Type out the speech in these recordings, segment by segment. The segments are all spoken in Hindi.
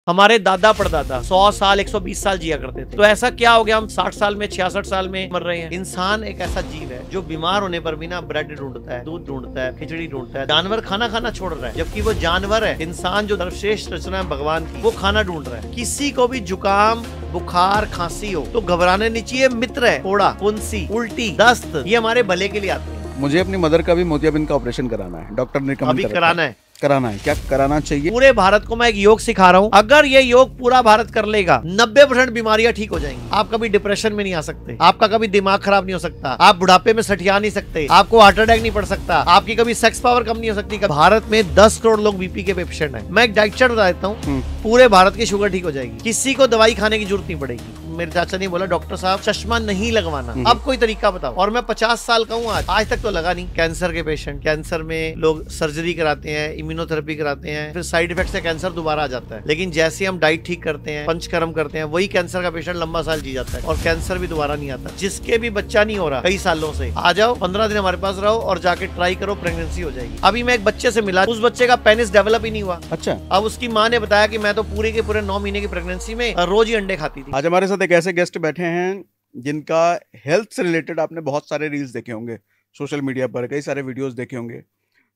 हमारे दादा परदादा 100 साल 120 साल जिया करते थे। तो ऐसा क्या हो गया हम 60 साल में 66 साल में मर रहे हैं। इंसान एक ऐसा जीव है जो बीमार होने पर भी ना ब्रेड ढूंढता है, दूध ढूंढता है, खिचड़ी ढूंढता है। जानवर खाना खाना छोड़ रहा है, जबकि वो जानवर है। इंसान जो सर्वश्रेष्ठ रचना है भगवान की, वो खाना ढूंढ रहा है। किसी को भी जुकाम बुखार खांसी हो तो घबराने नहीं चाहिए। मित्र है, फोड़ा, फुंसी, उल्टी, दस्त, ये हमारे भले के लिए आते हैं। मुझे अपनी मदर का भी मोतियाबिंद का ऑपरेशन कराना है, डॉक्टर ने अभी कराना है। क्या कराना चाहिए? पूरे भारत को मैं एक योग सिखा रहा हूँ। अगर ये योग पूरा भारत कर लेगा 90% बीमारियां ठीक हो जाएंगी। आप कभी डिप्रेशन में नहीं आ सकते, आपका कभी दिमाग खराब नहीं हो सकता, आप बुढ़ापे में सठिया नहीं सकते, आपको हार्ट अटैक नहीं पड़ सकता, आपकी कभी सेक्स पावर कम नहीं हो सकती। भारत में 10 करोड़ लोग बीपी के पेशेंट हैं। मैं एक डाइट चार्ट बता देता हूँ, पूरे भारत की शुगर ठीक हो जाएगी। किसी को दवाई खाने की जरूरत नहीं पड़ेगी। मेरे चाचा ने बोला डॉक्टर साहब चश्मा नहीं लगवाना, अब कोई तरीका बताओ। और मैं 50 साल का हूँ, आज तक तो लगा नहीं। कैंसर के पेशेंट, कैंसर में लोग सर्जरी कराते हैं, इम्यूनोथेरेपी कराते हैं, फिर साइड इफेक्ट से कैंसर दोबारा आ जाता है। लेकिन जैसे हम डाइट ठीक करते हैं, पंचकर्म करते हैं, वही कैंसर का पेशेंट लंबा साल जी जाता है और कैंसर भी दोबारा नहीं आता। जिसके भी बच्चा नहीं हो रहा कई सालों से, आ जाओ 15 दिन हमारे पास रहो और जाके ट्राई करो, प्रेगनेंसी हो जाएगी। अभी मैं एक बच्चे से मिला, उस बच्चे का पेनिस डेवलप ही नहीं हुआ। अच्छा। अब उसकी माँ ने बताया कि मैं तो पूरे के पूरे 9 महीने की प्रेगनेंसी में रोज ही अंडे खाती थी। आज हमारे साथ एक ऐसे गेस्ट बैठे हैं जिनका हेल्थ से रिलेटेड आपने बहुत सारे रील्स देखे होंगे, सोशल मीडिया पर कई सारे वीडियोस देखे होंगे,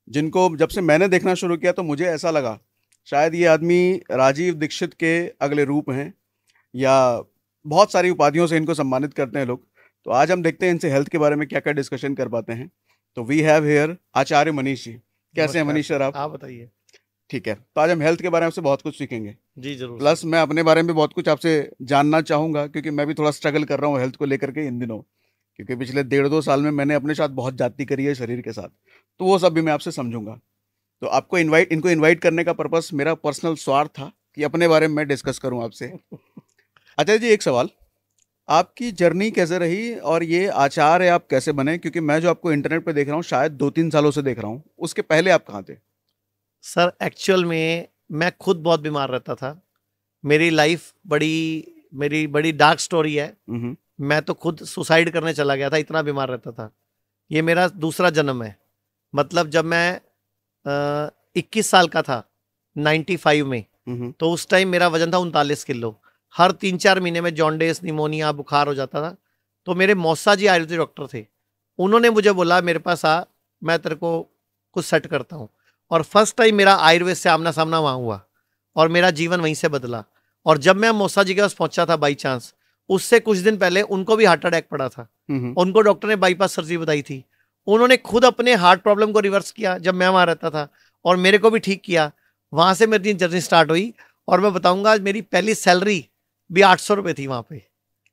जिनको जब से मैंने देखना शुरू किया तो मुझे ऐसा लगा शायद ये आदमी राजीव दीक्षित के अगले रूप हैं, या बहुत सारी उपाधियों से इनको सम्मानित करते हैं लोग। तो आज हम देखते हैं इनसे हेल्थ के बारे में क्या क्या डिस्कशन कर पाते हैं। तो वी हैव हियर आचार्य मनीष जी। कैसे हैं मनीष सर आप बताइए। ठीक है, तो आज हम हेल्थ के बारे में आपसे बहुत कुछ सीखेंगे जी जरूर। प्लस मैं अपने बारे में बहुत कुछ आपसे जानना चाहूँगा, क्योंकि मैं भी थोड़ा स्ट्रगल कर रहा हूँ हेल्थ को लेकर के इन दिनों, क्योंकि पिछले 1.5-2 साल में मैंने अपने साथ बहुत जाती करी है शरीर के साथ, तो वो सब भी मैं आपसे समझूंगा। तो आपको इनको इन्वाइट करने का पर्पस मेरा पर्सनल स्वार्थ था कि अपने बारे में मैं डिस्कस करूँ आपसे। अच्छा जी, एक सवाल, आपकी जर्नी कैसे रही और ये आचार्य आप कैसे बने? क्योंकि मैं जो आपको इंटरनेट पर देख रहा हूँ शायद 2-3 सालों से देख रहा हूँ, उसके पहले आप कहाँ थे? सर एक्चुअल में मैं खुद बहुत बीमार रहता था। मेरी लाइफ मेरी बड़ी डार्क स्टोरी है। मैं तो खुद सुसाइड करने चला गया था, इतना बीमार रहता था। ये मेरा दूसरा जन्म है। मतलब जब मैं 21 साल का था 95 में, तो उस टाइम मेरा वजन था 39 किलो। हर 3-4 महीने में जॉन्डिस, निमोनिया, बुखार हो जाता था। तो मेरे मौसा जी आयुर्वेदिक डॉक्टर थे, उन्होंने मुझे बोला मेरे पास आ, मैं तेरे को कुछ सेट करता हूँ। और फर्स्ट टाइम मेरा आयुर्वेद से आमना सामना वहाँ हुआ और मेरा जीवन वहीं से बदला। और जब मैं मौसा जी के पास पहुंचा था बाई चांस, उससे कुछ दिन पहले उनको भी हार्ट अटैक पड़ा था। उनको डॉक्टर ने बाईपास सर्जरी बताई थी। उन्होंने खुद अपने हार्ट प्रॉब्लम को रिवर्स किया जब मैं वहाँ रहता था, और मेरे को भी ठीक किया। वहाँ से मेरी जर्नी स्टार्ट हुई। और मैं बताऊंगा मेरी पहली सैलरी भी 800 रुपये थी वहाँ पे।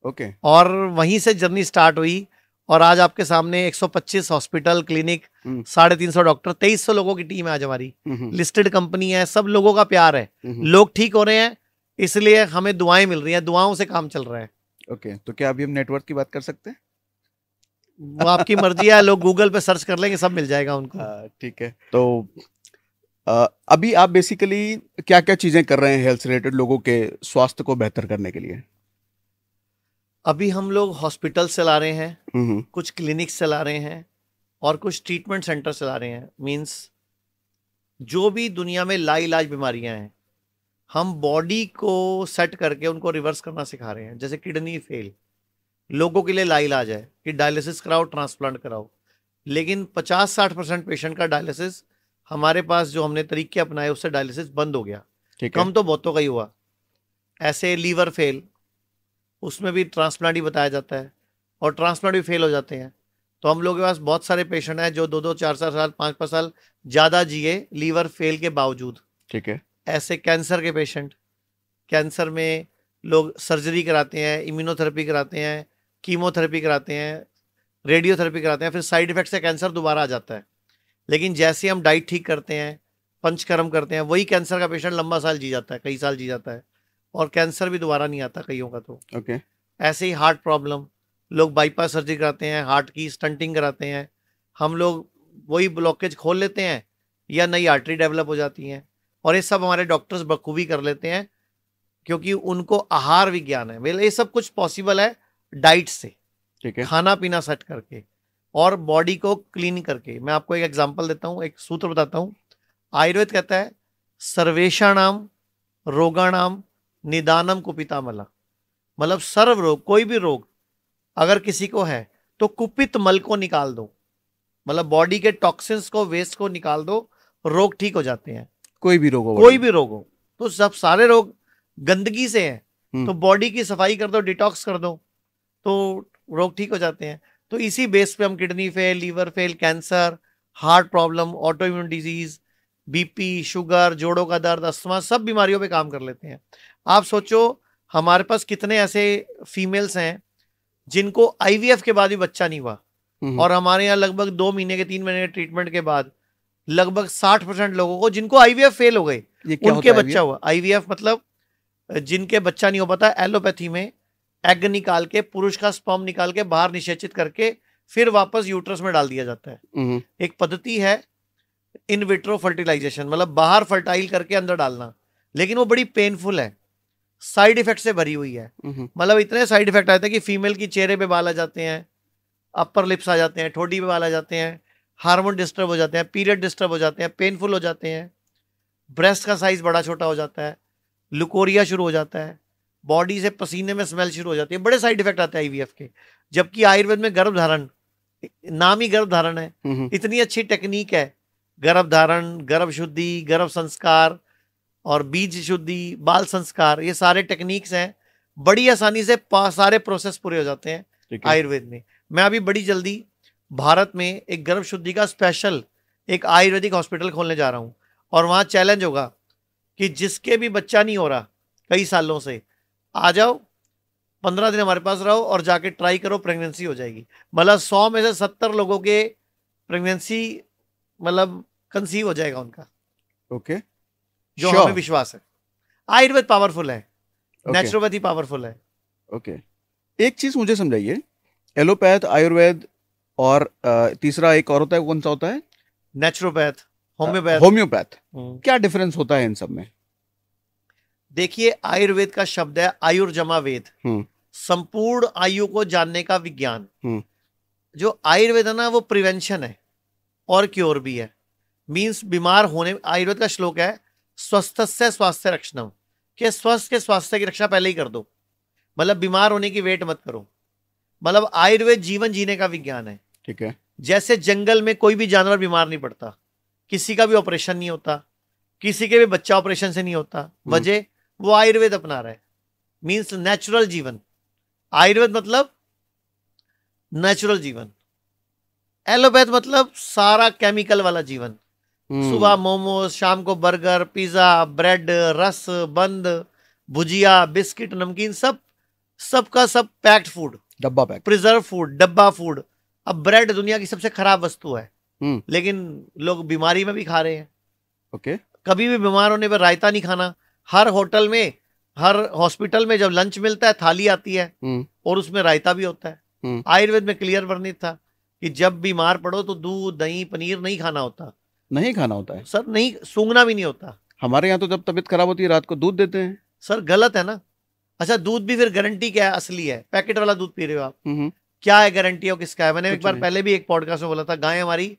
ओके। और वहीं से जर्नी स्टार्ट हुई। और आज आपके सामने 125 हॉस्पिटल, क्लिनिक, 350 डॉक्टर, 2300 लोगों की टीम है आज हमारी। लिस्टेड कंपनी है, सब लोगों का प्यार है, लोग ठीक हो रहे हैं, इसलिए हमें दुआएं मिल रही हैं, दुआओं से काम चल रहा है। ओके, तो क्या अभी हम नेटवर्क की बात कर सकते हैं? वो आपकी मर्जी है, लोग गूगल पे सर्च कर लेंगे, सब मिल जाएगा उनको। ठीक है। तो अभी आप बेसिकली क्या क्या चीजें कर रहे हैं हेल्थ रिलेटेड लोगों के स्वास्थ्य को बेहतर करने के लिए? अभी हम लोग हॉस्पिटल चला रहे हैं, कुछ क्लिनिक्स चला रहे हैं और कुछ ट्रीटमेंट सेंटर चला रहे हैं। मींस जो भी दुनिया में लाइलाज बीमारियां हैं, हम बॉडी को सेट करके उनको रिवर्स करना सिखा रहे हैं। जैसे किडनी फेल, लोगों के लिए लाइलाज है कि डायलिसिस कराओ, ट्रांसप्लांट कराओ, लेकिन 50-60% पेशेंट का डायलिसिस हमारे पास जो हमने तरीके अपनाए उससे डायलिसिस बंद हो गया। कम तो बहुतों का ही हुआ। ऐसे लीवर फेल, उसमें भी ट्रांसप्लांट ही बताया जाता है और ट्रांसप्लांट भी फेल हो जाते हैं। तो हम लोगों के पास बहुत सारे पेशेंट हैं जो 2-2, 4-4 साल, 5-5 साल ज़्यादा जिए लीवर फेल के बावजूद। ठीक है। ऐसे कैंसर के पेशेंट, कैंसर में लोग सर्जरी कराते हैं, इम्यूनोथेरेपी कराते हैं, कीमोथेरेपी कराते हैं, रेडियोथेरेपी कराते हैं, फिर साइड इफेक्ट से कैंसर दोबारा आ जाता है। लेकिन जैसे हम डाइट ठीक करते हैं, पंचकर्म करते हैं, वही कैंसर का पेशेंट लंबा साल जी जाता है, कई साल जी जाता है, और कैंसर भी दोबारा नहीं आता कईयों का। तो ऐसे ही हार्ट प्रॉब्लम, लोग बाईपास सर्जरी कराते हैं, हार्ट की स्टंटिंग कराते हैं, हम लोग वही ब्लॉकेज खोल लेते हैं या नई आर्टरी डेवलप हो जाती हैं। और ये सब हमारे डॉक्टर्स बखूबी कर लेते हैं क्योंकि उनको आहार विज्ञान है। ये सब कुछ पॉसिबल है डाइट से, ठीक है, खाना पीना सेट करके और बॉडी को क्लीन करके। मैं आपको एक एग्जांपल देता हूँ, एक सूत्र बताता हूँ। आयुर्वेद कहता है सर्वेषाणाम रोगाणाम निदानम कुपितामला, मतलब सर्व रोग, कोई भी रोग अगर किसी को है तो कुपित मल को निकाल दो, मतलब बॉडी के टॉक्सिन्स को, वेस्ट को निकाल दो, रोग ठीक हो जाते हैं। कोई भी रोग हो, कोई भी रोग हो, तो सब सारे रोग गंदगी से हैं, तो बॉडी की सफाई कर दो, डिटॉक्स कर दो, तो रोग ठीक हो जाते हैं। तो इसी बेस पे हम kidney fail, liver fail, cancer, heart problem, auto immune disease, BP, sugar, जोड़ों का दर्द, अस्थमा, सब बीमारियों पे काम कर लेते हैं। आप सोचो हमारे पास कितने ऐसे फीमेल्स हैं जिनको आईवीएफ के बाद भी बच्चा नहीं हुआ, और हमारे यहाँ लगभग 2 महीने के 3 महीने के ट्रीटमेंट के बाद लगभग 60% लोगों को जिनको आईवीएफ फेल हो गए उनके बच्चा हुआ। आईवीएफ मतलब जिनके बच्चा नहीं हो पाता, एलोपैथी में एग निकाल के, पुरुष का स्पर्म निकाल के बाहर निषेचित करके फिर वापस यूट्रस में डाल दिया जाता है। एक पद्धति है इन विट्रो फर्टिलाइजेशन, मतलब बाहर फर्टाइल करके अंदर डालना, लेकिन वो बड़ी पेनफुल है, साइड इफेक्ट से भरी हुई है। मतलब इतने साइड इफेक्ट आते हैं कि फीमेल की चेहरे पे बाल आ जाते हैं, अपर लिप्स आ जाते हैं, ठोडी पे बाल आ जाते हैं, हार्मोन डिस्टर्ब हो जाते हैं, पीरियड डिस्टर्ब हो जाते हैं, पेनफुल हो जाते हैं, ब्रेस्ट का साइज बड़ा छोटा हो जाता है, लुकोरिया शुरू हो जाता है, बॉडी से पसीने में स्मेल शुरू हो जाती है, बड़े साइड इफेक्ट आते हैं आईवीएफ के। जबकि आयुर्वेद में गर्भधारण, नाम ही गर्भधारण है, इतनी अच्छी टेक्निक है, गर्भधारण, गर्भ शुद्धि, गर्भ संस्कार और बीज शुद्धि, बाल संस्कार, ये सारे टेक्निक्स हैं, बड़ी आसानी से सारे प्रोसेस पूरे हो जाते हैं आयुर्वेद में। मैं अभी बड़ी जल्दी भारत में एक गर्भ शुद्धि का स्पेशल एक आयुर्वेदिक हॉस्पिटल खोलने जा रहा हूँ, और वहाँ चैलेंज होगा कि जिसके भी बच्चा नहीं हो रहा कई सालों से, आ जाओ 15 दिन हमारे पास रहो और जाके ट्राई करो, प्रेगनेंसी हो जाएगी। मतलब 100 में से 70 लोगों के प्रेगनेंसी मतलब कंसीव हो जाएगा उनका। ओके, जो हमें विश्वास है। आयुर्वेद पावरफुल है, नेचुरोपैथी पावरफुल है। ओके, एक चीज मुझे समझाइए, एलोपैथ, आयुर्वेद और तीसरा एक और होता है, कौन सा होता है? Naturopath, homeopath. होम्योपैथ, क्या डिफरेंस होता है इन सब में? देखिए, आयुर्वेद का शब्द है आयुर्जमा वेद, संपूर्ण आयु को जानने का विज्ञान। जो आयुर्वेद है ना, वो प्रिवेंशन है और क्योर भी है। मींस बीमार होने, आयुर्वेद का श्लोक है स्वस्थस्य स्वास्थ्य रक्षणम, कि स्वस्थ के स्वास्थ्य की रक्षा पहले ही कर दो, मतलब बीमार होने की वेट मत करो। मतलब आयुर्वेद जीवन जीने का विज्ञान है। ठीक है। जैसे जंगल में कोई भी जानवर बीमार नहीं पड़ता, किसी का भी ऑपरेशन नहीं होता, किसी के भी बच्चा ऑपरेशन से नहीं होता, वजह वो आयुर्वेद अपना रहा है, मींस नेचुरल जीवन। आयुर्वेद मतलब नेचुरल जीवन, एलोपैथ मतलब सारा केमिकल वाला जीवन। सुबह मोमोज, शाम को बर्गर, पिज्जा, ब्रेड, रस, बंद, भुजिया, बिस्किट, नमकीन, सबका सब पैक्ड फूड, डब्बा पैक, प्रिजर्व फूड, डब्बा फूड। अब ब्रेड दुनिया की सबसे खराब वस्तु है, लेकिन लोग बीमारी में भी खा रहे हैं। ओके, कभी भी बीमार होने पर रायता नहीं खाना। हर होटल में, हर हॉस्पिटल में जब लंच मिलता है, थाली आती है और उसमें रायता भी होता है। आयुर्वेद में क्लियर वर्णित था कि जब बीमार पड़ो तो दूध, दही, पनीर नहीं खाना होता। नहीं खाना होता है सर, नहीं, सूंघना भी नहीं होता। हमारे यहाँ तो जब तबीयत खराब होती है रात को दूध देते हैं। सर गलत है ना। अच्छा, दूध भी फिर गारंटी क्या है? असली है, पैकेट वाला दूध पी रहे हो आप, क्या है गारंटी हो किसका है? मैंने एक बार पहले भी एक पॉडकास्ट में बोला था, गाय हमारी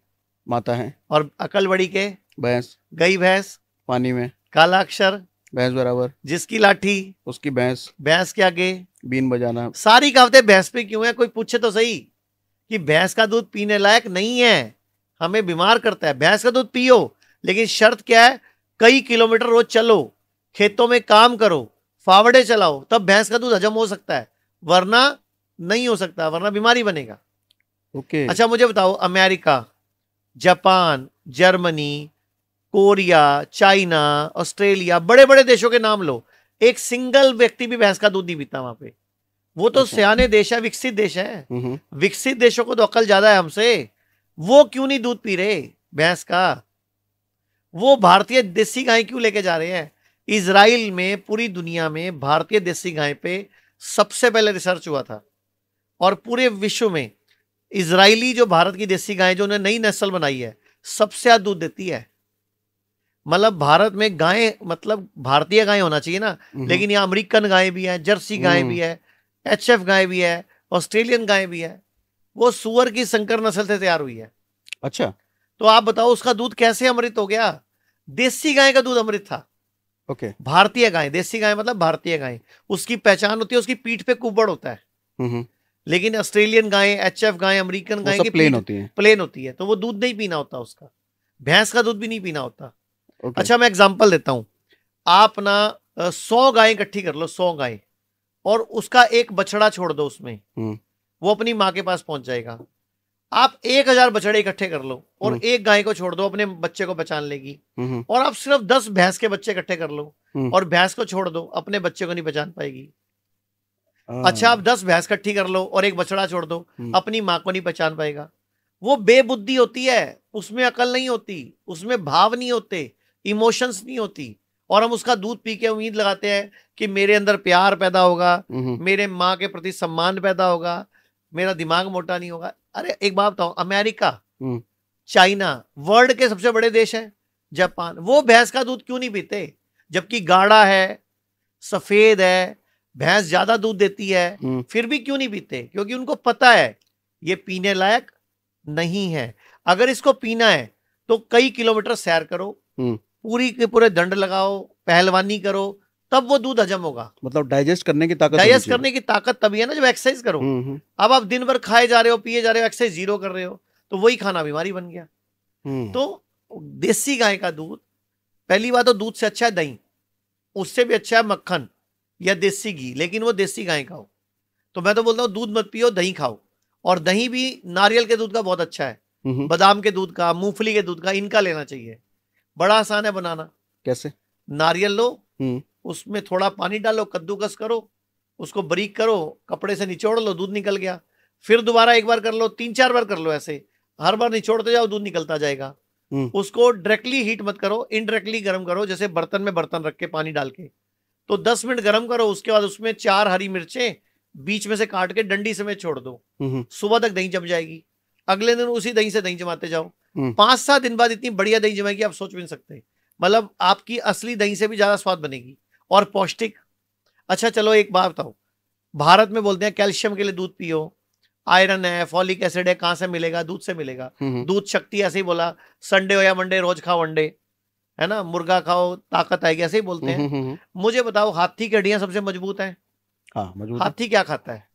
माता है और अकल बड़ी के भैंस, गई भैंस पानी में काला अक्षर भैंस बराबर, जिसकी लाठी उसकी भैंस, भैंस के आगे बीन बजाना। सारी कहावतें भैंस पे क्यों है? कोई पूछे तो सही कि भैंस का दूध पीने लायक नहीं है, हमें बीमार करता है। भैंस का दूध पियो, लेकिन शर्त क्या है? कई किलोमीटर रोज चलो, खेतों में काम करो, फावड़े चलाओ, तब भैंस का दूध हजम हो सकता है, वरना नहीं हो सकता, वरना बीमारी बनेगा। ओके। अच्छा, मुझे बताओ, America, Japan, Germany, Korea, China, Australia, बड़े बड़े देशों के नाम लो, एक सिंगल व्यक्ति भी भैंस का दूध नहीं पीता वहां पे। वो तो सियाने देश है, विकसित देश है। विकसित देशों को तो अकल ज्यादा है हमसे, वो क्यों नहीं दूध पी रहे भैंस का? वो भारतीय देसी गाय क्यों लेके जा रहे हैं? इजराइल में, पूरी दुनिया में भारतीय देसी गाय पे सबसे पहले रिसर्च हुआ था, और पूरे विश्व में इजरायली जो भारत की देसी गाय, जो उन्होंने नई नस्ल बनाई है, सबसे ज्यादा दूध देती है। मतलब भारत में गाय, मतलब भारतीय गाय होना चाहिए ना, लेकिन यहाँ अमेरिकन गाय भी है, जर्सी गाय भी है, एचएफ गाय भी है, ऑस्ट्रेलियन गाय भी है। वो सुअर की संकर नस्ल से तैयार हुई है। अच्छा, तो आप बताओ उसका दूध कैसे अमृत हो गया? देसी गाय का दूध अमृत था। ओके। भारतीय गाय, देसी गाय मतलब भारतीय गाय, उसकी पहचान होती है, उसकी पीठ पे कुबड़ होता है। लेकिन ऑस्ट्रेलियन गाय, एचएफ गाय, अमेरिकन गाय की प्लेन होती है, प्लेन होती है, तो वो दूध नहीं पीना होता उसका, भैंस का दूध भी नहीं पीना होता। ओके। अच्छा मैं एग्जांपल देता हूं, आप ना 100 गाय इकट्ठी कर लो, 100 गाय, और उसका एक बछड़ा छोड़ दो उसमें, वो अपनी माँ के पास पहुंच जाएगा। आप 1000 बछड़े इकट्ठे कर लो और एक गाय को छोड़ दो, अपने बच्चे को पहचान लेगी। और आप सिर्फ 10 भैंस के बच्चे इकट्ठे कर लो और भैंस को छोड़ दो, अपने बच्चे को नहीं पहचान पाएगी। अच्छा आप 10 भैंस इकट्ठी कर लो और एक बछड़ा छोड़ दो, अपनी माँ को नहीं पहचान पाएगा। वो बेबुद्धि होती है, उसमें अकल नहीं होती, उसमें भाव नहीं होते, इमोशंस नहीं होती, और हम उसका दूध पी के उम्मीद लगाते हैं कि मेरे अंदर प्यार पैदा होगा, मेरे माँ के प्रति सम्मान पैदा होगा, मेरा दिमाग मोटा नहीं होगा। अरे एक बात बताओ, अमेरिका, चाइना वर्ल्ड के सबसे बड़े देश हैं, जापान, वो भैंस का दूध क्यों नहीं पीते? जबकि गाढ़ा है, सफेद है, भैंस ज्यादा दूध देती है, फिर भी क्यों नहीं पीते? क्योंकि उनको पता है ये पीने लायक नहीं है। अगर इसको पीना है तो कई किलोमीटर सैर करो, पूरी के पूरे दंड लगाओ, पहलवानी करो, तब वो दूध हजम होगा। मतलब डाइजेस्ट करने की ताकत, डाइजेस्ट करने की ताकत तभी है ना जब एक्सरसाइज करो। अब आप दिन भर खाए जा रहे हो, पिए जा रहे हो, एक्सरसाइज जीरो कर रहे हो, तो वही खाना बीमारी बन गया। तो देसी गाय का दूध, पहली बात तो दूध से अच्छा है दही, उससे भी अच्छा है मक्खन या देसी घी, लेकिन वो देसी गाय का हो। तो मैं तो बोलता हूँ दूध मत पियो, दही खाओ। और दही भी नारियल के दूध का बहुत अच्छा है, बादाम के दूध का, मूंगफली के दूध का, इनका लेना चाहिए। बड़ा आसान है बनाना। कैसे? नारियल लो, उसमें थोड़ा पानी डालो, कद्दूकस करो, उसको बारीक करो, कपड़े से निचोड़ लो, दूध निकल गया। फिर दोबारा एक बार कर लो, 3-4 बार कर लो, ऐसे हर बार निचोड़ते जाओ, दूध निकलता जाएगा। उसको डायरेक्टली हीट मत करो, इनडायरेक्टली गर्म करो, जैसे बर्तन में बर्तन रख के पानी डाल के, तो 10 मिनट गर्म करो। उसके बाद उसमें 4 हरी मिर्चें बीच में से काट के डंडी समेत छोड़ दो, सुबह तक दही जम जाएगी। अगले दिन उसी दही से दही जमाते जाओ, 5-7 दिन बाद इतनी बढ़िया दही जमाएगी आप सोच भी नहीं सकते। मतलब आपकी असली दही से भी ज्यादा स्वाद बनेगी और पौष्टिक। अच्छा चलो एक बात बताओ, भारत में बोलते हैं कैल्शियम के लिए दूध पियो, आयरन है, फॉलिक एसिड है, कहां से मिलेगा? दूध से मिलेगा। दूध शक्ति, ऐसे ही बोला, संडे हो या मंडे रोज खाओ अंडे, है ना, मुर्गा खाओ ताकत आएगी, ऐसे ही बोलते हैं। मुझे बताओ, हाथी की हड्डियां सबसे मजबूत हैं। हाँ मजबूत। हाथी क्या खाता है?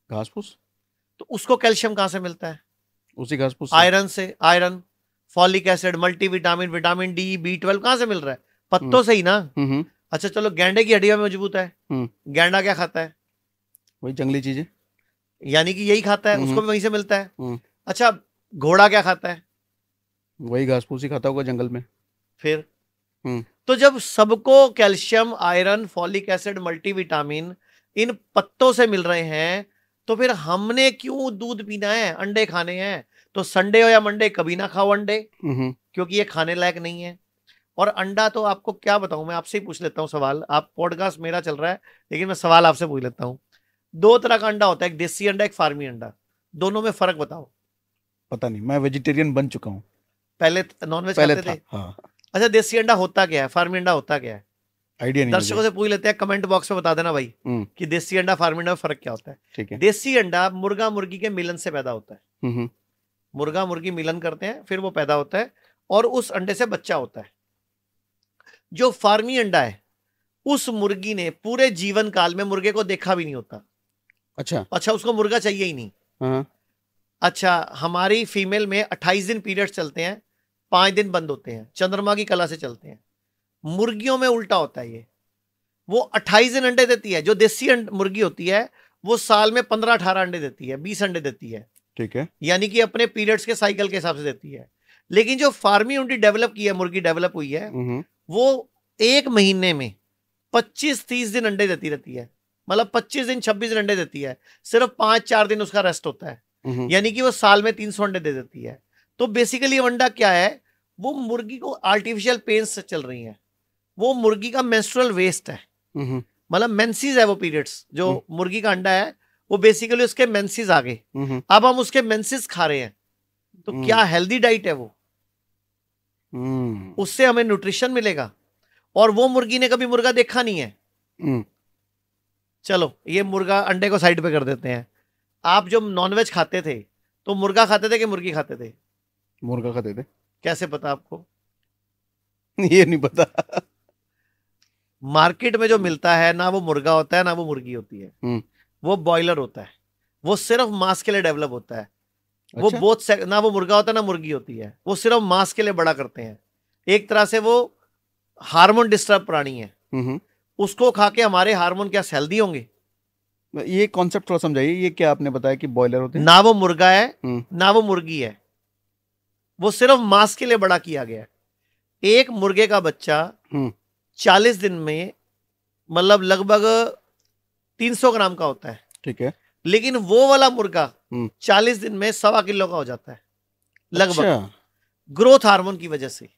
घास फूस। तो उसको कैल्शियम कहां से मिलता है? उसी घास फूस से। आयरन से, iron, folic acid, multivitamin, vitamin D, B12 कहां से मिल रहा है? पत्तों से ही ना। अच्छा चलो, गैंडे की हड्डियां में मजबूत है, गैंडा क्या खाता है? वही जंगली चीजें, यानी कि यही खाता है, उसको भी वहीं से मिलता है। अच्छा घोड़ा क्या खाता है? वही घास फूस ही खाता होगा जंगल में। फिर तो जब सबको calcium, iron, folic acid, multivitamin इन पत्तों से मिल रहे हैं, तो फिर हमने क्यों दूध पीना है, अंडे खाने हैं? तो संडे हो या मंडे कभी ना खाओ अंडे, क्योंकि ये खाने लायक नहीं है। और अंडा तो आपको क्या बताऊं, मैं आपसे ही पूछ लेता हूं सवाल, आप पॉडकास्ट मेरा चल रहा है लेकिन मैं सवाल आपसे पूछ लेता हूं। 2 तरह का अंडा होता है, एक देसी अंडा, एक फार्मी अंडा, दोनों में फर्क बताओ। पता नहीं, मैं वेजिटेरियन बन चुका हूं, पहले नॉनवेज खाते थे। हाँ। अच्छा देसी अंडा होता क्या है, फार्मी अंडा होता क्या है? आइडिया नहीं, दर्शकों से पूछ लेते हैं, कमेंट बॉक्स में बता देना भाई कि देसी अंडा, फार्मी अंडा में फर्क क्या होता है। ठीक है। देसी अंडा मुर्गा मुर्गी के मिलन से पैदा होता है। मुर्गा मुर्गी मिलन करते हैं, फिर वो पैदा होता है और उस अंडे से बच्चा होता है। जो फार्मी अंडा है, उस मुर्गी ने पूरे जीवन काल में मुर्गे को देखा भी नहीं होता। अच्छा उसको मुर्गा चाहिए ही नहीं। अच्छा हमारी फीमेल में 28 दिन पीरियड चलते हैं, 5 दिन बंद होते हैं, चंद्रमा की कला से चलते हैं। मुर्गियों में उल्टा होता है, ये वो 28 दिन अंडे देती है। जो देसी मुर्गी होती है वो साल में 15-18 अंडे देती है, 20 अंडे देती है। ठीक है, यानी कि अपने पीरियड्स के साइकिल के हिसाब से देती है। लेकिन जो फार्मी उनकी डेवलप की है, मुर्गी डेवलप हुई है, वो 1 महीने में 25-30 दिन अंडे देती रहती है। मतलब 25 दिन 26 दिन अंडे देती है, सिर्फ 5-4 दिन उसका रेस्ट होता है। यानी कि वो साल में 300 अंडे दे देती है। तो बेसिकली अंडा क्या है, वो मुर्गी को आर्टिफिशियल पेन्स से चल रही है, वो मुर्गी का मेंस्ट्रुअल वेस्ट है। मतलब मेंसेस है वो पीरियड्स, जो मुर्गी का अंडा है वो बेसिकली उसके मेंसेस आ गए। अब हम उसके मेंसेस खा रहे हैं, तो क्या हेल्दी डाइट है वो? उससे हमें न्यूट्रिशन मिलेगा, और वो मुर्गी ने कभी मुर्गा देखा नहीं है। चलो ये मुर्गा अंडे को साइड पे कर देते हैं। आप जब नॉनवेज खाते थे तो मुर्गा खाते थे कि मुर्गी खाते थे? मुर्गा खाते थे। कैसे पता आपको? ये नहीं पता। मार्केट में जो मिलता है ना वो मुर्गा होता है ना वो मुर्गी होती है, वो बॉयलर होता है, वो सिर्फ मांस के लिए डेवलप होता है। वो अच्छा? बोथ ना वो मुर्गा होता है ना मुर्गी होती है, वो सिर्फ मांस के लिए बड़ा करते हैं। एक तरह से वो हार्मोन डिस्टर्ब प्राणी है। उसको खा के हमारे हार्मोन क्या हेल्दी होंगे? ये कॉन्सेप्ट थोड़ा समझाइए, ये क्या आपने बताया कि बॉयलर होते हैं? ना वो मुर्गा है ना वो मुर्गी है, वो सिर्फ मांस के लिए बड़ा किया गया है। एक मुर्गे का बच्चा 40 दिन में मतलब लगभग 300 ग्राम का होता है। ठीक है। लेकिन वो वाला मुर्गा 40 दिन में 1.25 किलो का हो जाता है लगभग। अच्छा। ग्रोथ हार्मोन की वजह से।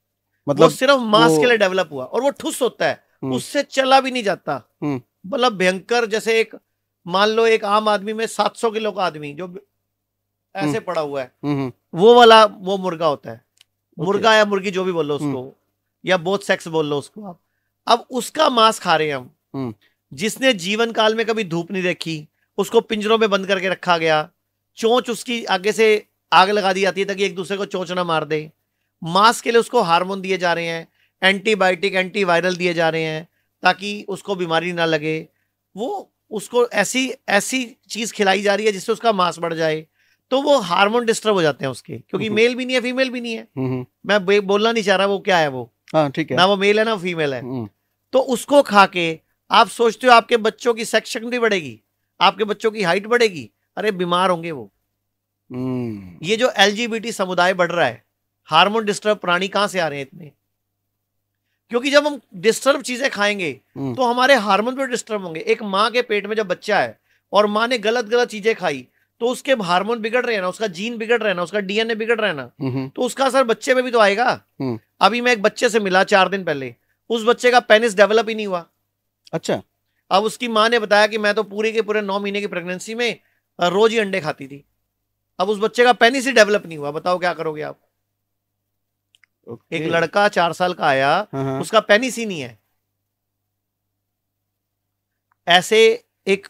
मतलब वो सिर्फ मांस के लिए डेवलप हुआ और वो ठुस होता है, उससे चला भी नहीं जाता। मतलब भयंकर, जैसे एक मान लो एक आम आदमी में 700 किलो का आदमी जो ऐसे पड़ा हुआ है, वो वाला वो मुर्गा होता है। मुर्गा या मुर्गी जो भी बोल लो उसको, या बोथ सेक्स बोल लो उसको आप। अब उसका मांस खा रहे हैं हम। जिसने जीवन काल में कभी धूप नहीं देखी, उसको पिंजरों में बंद करके रखा गया, चोंच उसकी आगे से आग लगा दी जाती है ताकि एक दूसरे को चोंच ना मार दे। मांस के लिए उसको हार्मोन दिए जा रहे हैं, एंटीबायोटिक एंटीवायरल दिए जा रहे हैं ताकि उसको बीमारी ना लगे। वो उसको ऐसी ऐसी चीज खिलाई जा रही है जिससे उसका मांस बढ़ जाए। तो वो हार्मोन डिस्टर्ब हो जाते हैं उसके, क्योंकि मेल भी नहीं है फीमेल भी नहीं है। मैं बोलना नहीं चाह रहा वो क्या है वो। हाँ ठीक है। ना वो मेल है ना फीमेल है। तो उसको खा के आप सोचते हो आपके बच्चों की सेक्स शक्ति बढ़ेगी, आपके बच्चों की हाइट बढ़ेगी? अरे बीमार होंगे वो। ये जो एलजीबीटी समुदाय बढ़ रहा है, हार्मोन डिस्टर्ब प्राणी कहां से आ रहे हैं इतने? क्योंकि जब हम डिस्टर्ब चीजें खाएंगे तो हमारे हार्मोन भी डिस्टर्ब होंगे। एक माँ के पेट में जब बच्चा है और माँ ने गलत गलत चीजें खाई तो उसके हार्मोन बिगड़ रहे हैं ना, उसका जीन बिगड़ रहा है ना, उसका डीएनए बिगड़ रहा है ना, तो उसका असर बच्चे पे भी तो आएगा। अभी मैं एक बच्चे से मिला 4 दिन पहले, उस बच्चे का पेनिस डेवलप ही नहीं हुआ। अच्छा। अब उसकी माँ ने बताया कि मैं तो पूरे के पूरे 9 महीने की प्रेगनेंसी में रोज ही अंडे खाती थी। अब उस बच्चे का पेनिस ही डेवलप नहीं हुआ, बताओ क्या करोगे आप? एक लड़का 4 साल का आया, उसका पेनिस ही नहीं है। ऐसे एक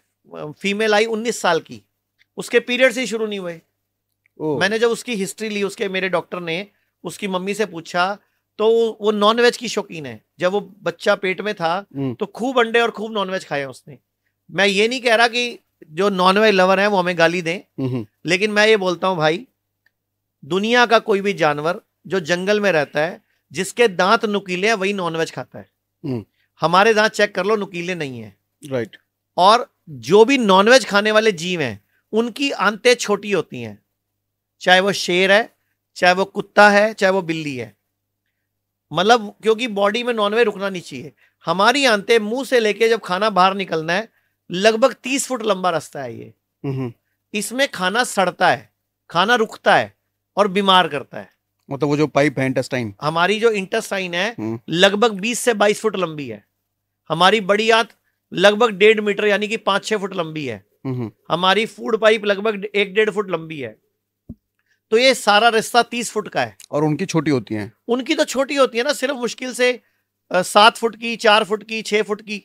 फीमेल आई 19 साल की, उसके पीरियड्स ही शुरू नहीं हुए। मैंने जब उसकी हिस्ट्री ली, उसके मेरे डॉक्टर ने उसकी मम्मी से पूछा तो वो नॉनवेज की शौकीन है। जब वो बच्चा पेट में था तो खूब अंडे और खूब नॉनवेज खाए उसने। मैं ये नहीं कह रहा कि जो नॉनवेज लवर है वो हमें गाली दें, लेकिन मैं ये बोलता हूं भाई, दुनिया का कोई भी जानवर जो जंगल में रहता है, जिसके दांत नुकीले हैं वही नॉनवेज खाता है। हमारे दांत चेक कर लो, नुकीले नहीं है। राइट। और जो भी नॉनवेज खाने वाले जीव हैं उनकी आंतें छोटी होती हैं, चाहे वो शेर है, चाहे वो कुत्ता है, चाहे वो बिल्ली है। मतलब क्योंकि बॉडी में नॉनवेज रुकना नहीं चाहिए। हमारी आंतें मुंह से लेके जब खाना बाहर निकलना है, लगभग 30 फुट लंबा रास्ता है ये। इसमें खाना सड़ता है, खाना रुकता है और बीमार करता है। मतलब वो जो पाइप है इंटेस्टाइन, हमारी जो इंटेस्टाइन है लगभग 20 से 22 फुट लंबी है। हमारी बड़ी आंत लगभग 1.5 मीटर यानी कि 5-6 फुट लंबी है। हमारी फूड पाइप लगभग 1-1.5 फुट लंबी है। तो ये सारा रास्ता 30 फुट का है। और उनकी छोटी होती हैं? उनकी तो छोटी होती है ना, सिर्फ मुश्किल से 7 फुट की, 4 फुट की, 6 फुट की।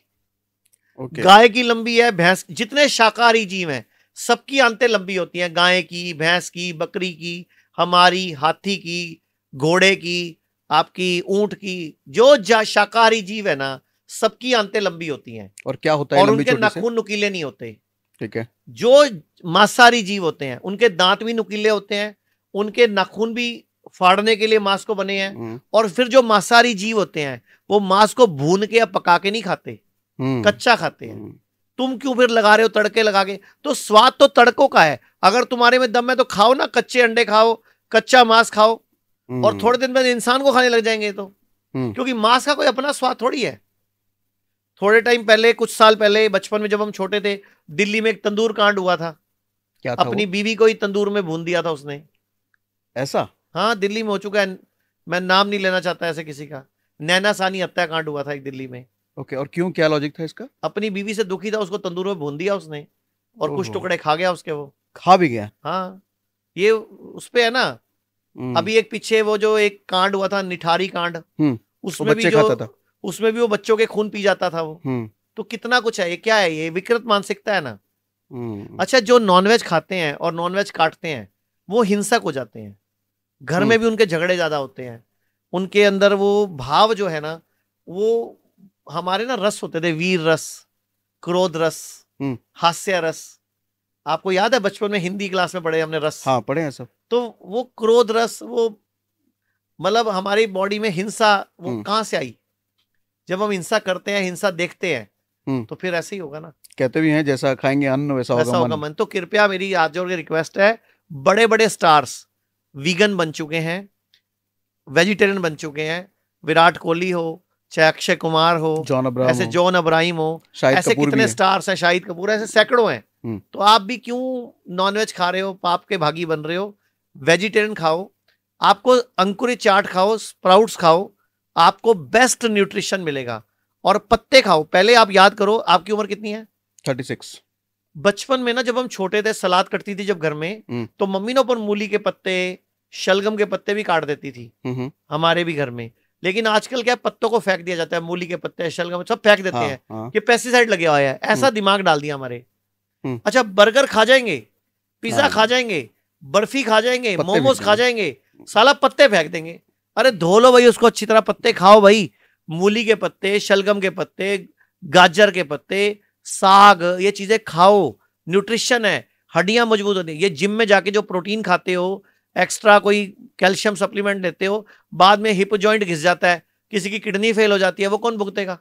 गाय की लंबी है, भैंस, जितने शाकाहारी जीव हैं सबकी आंतें लंबी होती हैं। गाय की, भैंस की, बकरी की, हमारी, हाथी की, घोड़े की, आपकी ऊंट की, जो शाकाहारी जीव है ना सबकी आंतें लंबी होती हैं। और क्या होता है? और उनके नाखून नुकीले नहीं होते। ठीक है। जो मांसाहारी जीव होते हैं उनके दांत भी नुकीले होते हैं, उनके नाखून भी फाड़ने के लिए मांस को बने हैं। और फिर जो मांसाहारी जीव होते हैं वो मांस को भून के या पका के नहीं खाते, कच्चा खाते हैं। तुम क्यों फिर लगा रहे हो तड़के लगा के? तो स्वाद तो तड़कों का है। अगर तुम्हारे में दम है तो खाओ ना, कच्चे अंडे खाओ, कच्चा मांस खाओ, और थोड़े दिन बाद इंसान को खाने लग जाएंगे। तो क्योंकि मांस का कोई अपना स्वाद थोड़ी है। थोड़े टाइम पहले, कुछ साल पहले, बचपन में जब हम छोटे थे, दिल्ली में एक तंदूर कांड हुआ था। क्या था? अपनी बीवी को ही तंदूर में भून दिया था उसने। ऐसा? हाँ, दिल्ली में हो चुका है। मैं नाम नहीं लेना चाहता ऐसे किसी का। नैना सानी हत्याकांड हुआ था एक दिल्ली में। ओके, और क्यों, क्या लॉजिक था इसका? अपनी बीवी से दुखी था, उसको तंदूर में भून दिया उसने और कुछ टुकड़े खा गया उसके। वो खा भी गया? हाँ, ये उस पे है ना। अभी एक पीछे वो जो एक कांड हुआ था, निठारी कांड, उसमें भी जो था। उसमें भी वो बच्चों के खून पी जाता था वो। तो कितना कुछ है। ये क्या है? ये विकृत मानसिकता है ना। अच्छा, जो नॉनवेज खाते हैं और नॉनवेज काटते हैं वो हिंसक हो जाते हैं। घर में भी उनके झगड़े ज्यादा होते हैं। उनके अंदर वो भाव जो है ना वो हमारे ना रस होते थे, वीर रस, क्रोध रस, हास्य रस। आपको याद है बचपन में हिंदी क्लास में पढ़े हमने रस? हाँ पढ़े हैं सब। तो वो क्रोध रस, वो मतलब हमारी बॉडी में हिंसा वो कहां से आई? जब हम हिंसा करते हैं, हिंसा देखते हैं, तो फिर ऐसे ही होगा ना। कहते भी हैं जैसा खाएंगे अन्न वैसा होगा मन। तो कृपया मेरी हाथ जोड़ के रिक्वेस्ट है, बड़े बड़े स्टार्स वीगन बन चुके हैं, वेजिटेरियन बन चुके हैं, विराट कोहली हो, चाहे अक्षय कुमार हो, ऐसे जॉन अब्राहिम हो, ऐसे कितने स्टार्स हैं, शाहिद कपूर, ऐसे सैकड़ों हैं। तो आप भी क्यों नॉनवेज खा रहे हो, पाप के भागी बन रहे हो? वेजिटेरियन खाओ, आपको अंकुरित चाट खाओ, स्प्राउट्स खाओ, आपको बेस्ट न्यूट्रिशन मिलेगा। और पत्ते खाओ। पहले आप याद करो, आपकी उम्र कितनी है? 36। बचपन में ना जब हम छोटे थे, सलाद कटती थी जब घर में, तो मम्मी ने ऊपर मूली के पत्ते, शलगम के पत्ते भी काट देती थी, हमारे भी घर में। लेकिन आजकल क्या, पत्तों को फेंक दिया जाता है, मूली के पत्ते, शलगम सब फेंक देते हैं कि पेस्टिसाइड लगे हुआ है, ऐसा दिमाग डाल दिया हमारे। अच्छा, बर्गर खा जाएंगे, पिज्जा खा जाएंगे, बर्फी खा जाएंगे, मोमोज खा जाएंगे, साला पत्ते फेंक देंगे। अरे धो लो भाई उसको अच्छी तरह, पत्ते खाओ भाई, मूली के पत्ते, शलगम के पत्ते, गाजर के पत्ते, साग, ये चीजें खाओ, न्यूट्रिशन है, हड्डियां मजबूत होती है। ये जिम में जाके जो प्रोटीन खाते हो, एक्स्ट्रा कोई कैल्शियम सप्लीमेंट लेते हो, बाद में हिप जॉइंट घिस जाता है, किसी की किडनी फेल हो जाती है, वो कौन भुगतेगा?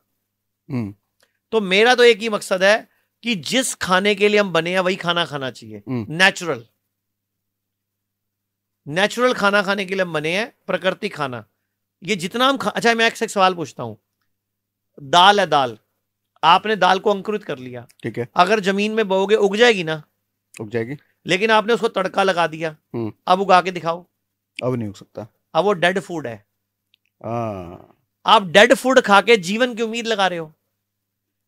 तो मेरा तो एक ही मकसद है कि जिस खाने के लिए हम बने हैं वही खाना खाना चाहिए, नेचुरल। नेचुरल खाना खाने के लिए हम बने हैं, प्रकृति खाना। ये जितना हम अच्छा, मैं एक सवाल पूछता हूं। दाल है, दाल, आपने दाल को अंकुरित कर लिया, ठीक है, अगर जमीन में बोओगे उग जाएगी ना? उग जाएगी। लेकिन आपने उसको तड़का लगा दिया, अब उगा के दिखाओ। अब नहीं उग सकता, अब वो डेड फूड है। आप डेड फूड खा के जीवन की उम्मीद लगा रहे हो।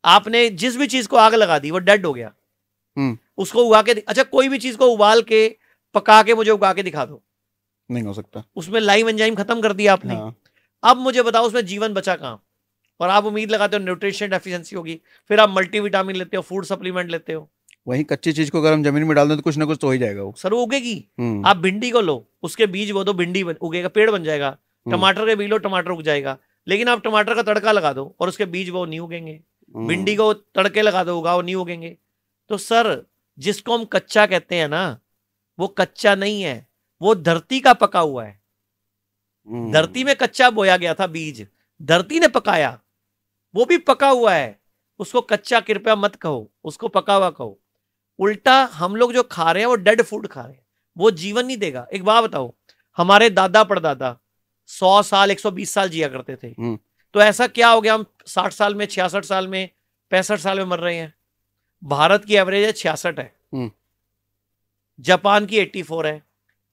आपने जिस भी चीज को आग लगा दी, वो डेड हो गया। उसको उगा के अच्छा, कोई भी चीज को उबाल के, पका के मुझे उगा के दिखा दो, नहीं हो सकता। उसमें लाइव एंजाइम खत्म कर दिया आपने। अब मुझे बताओ उसमें जीवन बचा कहां? और आप उम्मीद लगाते हो न्यूट्रिशन डेफिशिएंसी होगी, फिर आप मल्टीविटामिन लेते हो, फूड सप्लीमेंट लेते हो। वही कच्ची चीज को अगर हम जमीन में डाल दें तो कुछ ना कुछ तो हो ही जाएगा वो। सर वो उगेगी। आप भिंडी को लो, उसके बीज बो दो, भिंडी उगेगा, पेड़ बन जाएगा। टमाटर के बीज लो, टमाटर उग जाएगा। लेकिन आप टमाटर का तड़का लगा दो और उसके बीज वो नहीं उगेंगे। भिंडी को तड़के लगा दो, उगाओ, नहीं उगेंगे। तो सर जिसको हम कच्चा कहते हैं ना, वो कच्चा नहीं है, वो धरती का पका हुआ है। धरती में कच्चा बोया गया था बीज, धरती ने पकाया, वो भी पका हुआ है। उसको कच्चा कृपया मत कहो, उसको पका हुआ कहो। उल्टा हम लोग जो खा रहे हैं वो डेड फूड खा रहे हैं, वो जीवन नहीं देगा। एक बात बताओ, हमारे दादा परदादा 100 साल 120 साल जिया करते थे, तो ऐसा क्या हो गया हम 60 साल में, 66 साल में, 65 साल में मर रहे हैं? भारत की एवरेज है 66 है, जापान की 84 है,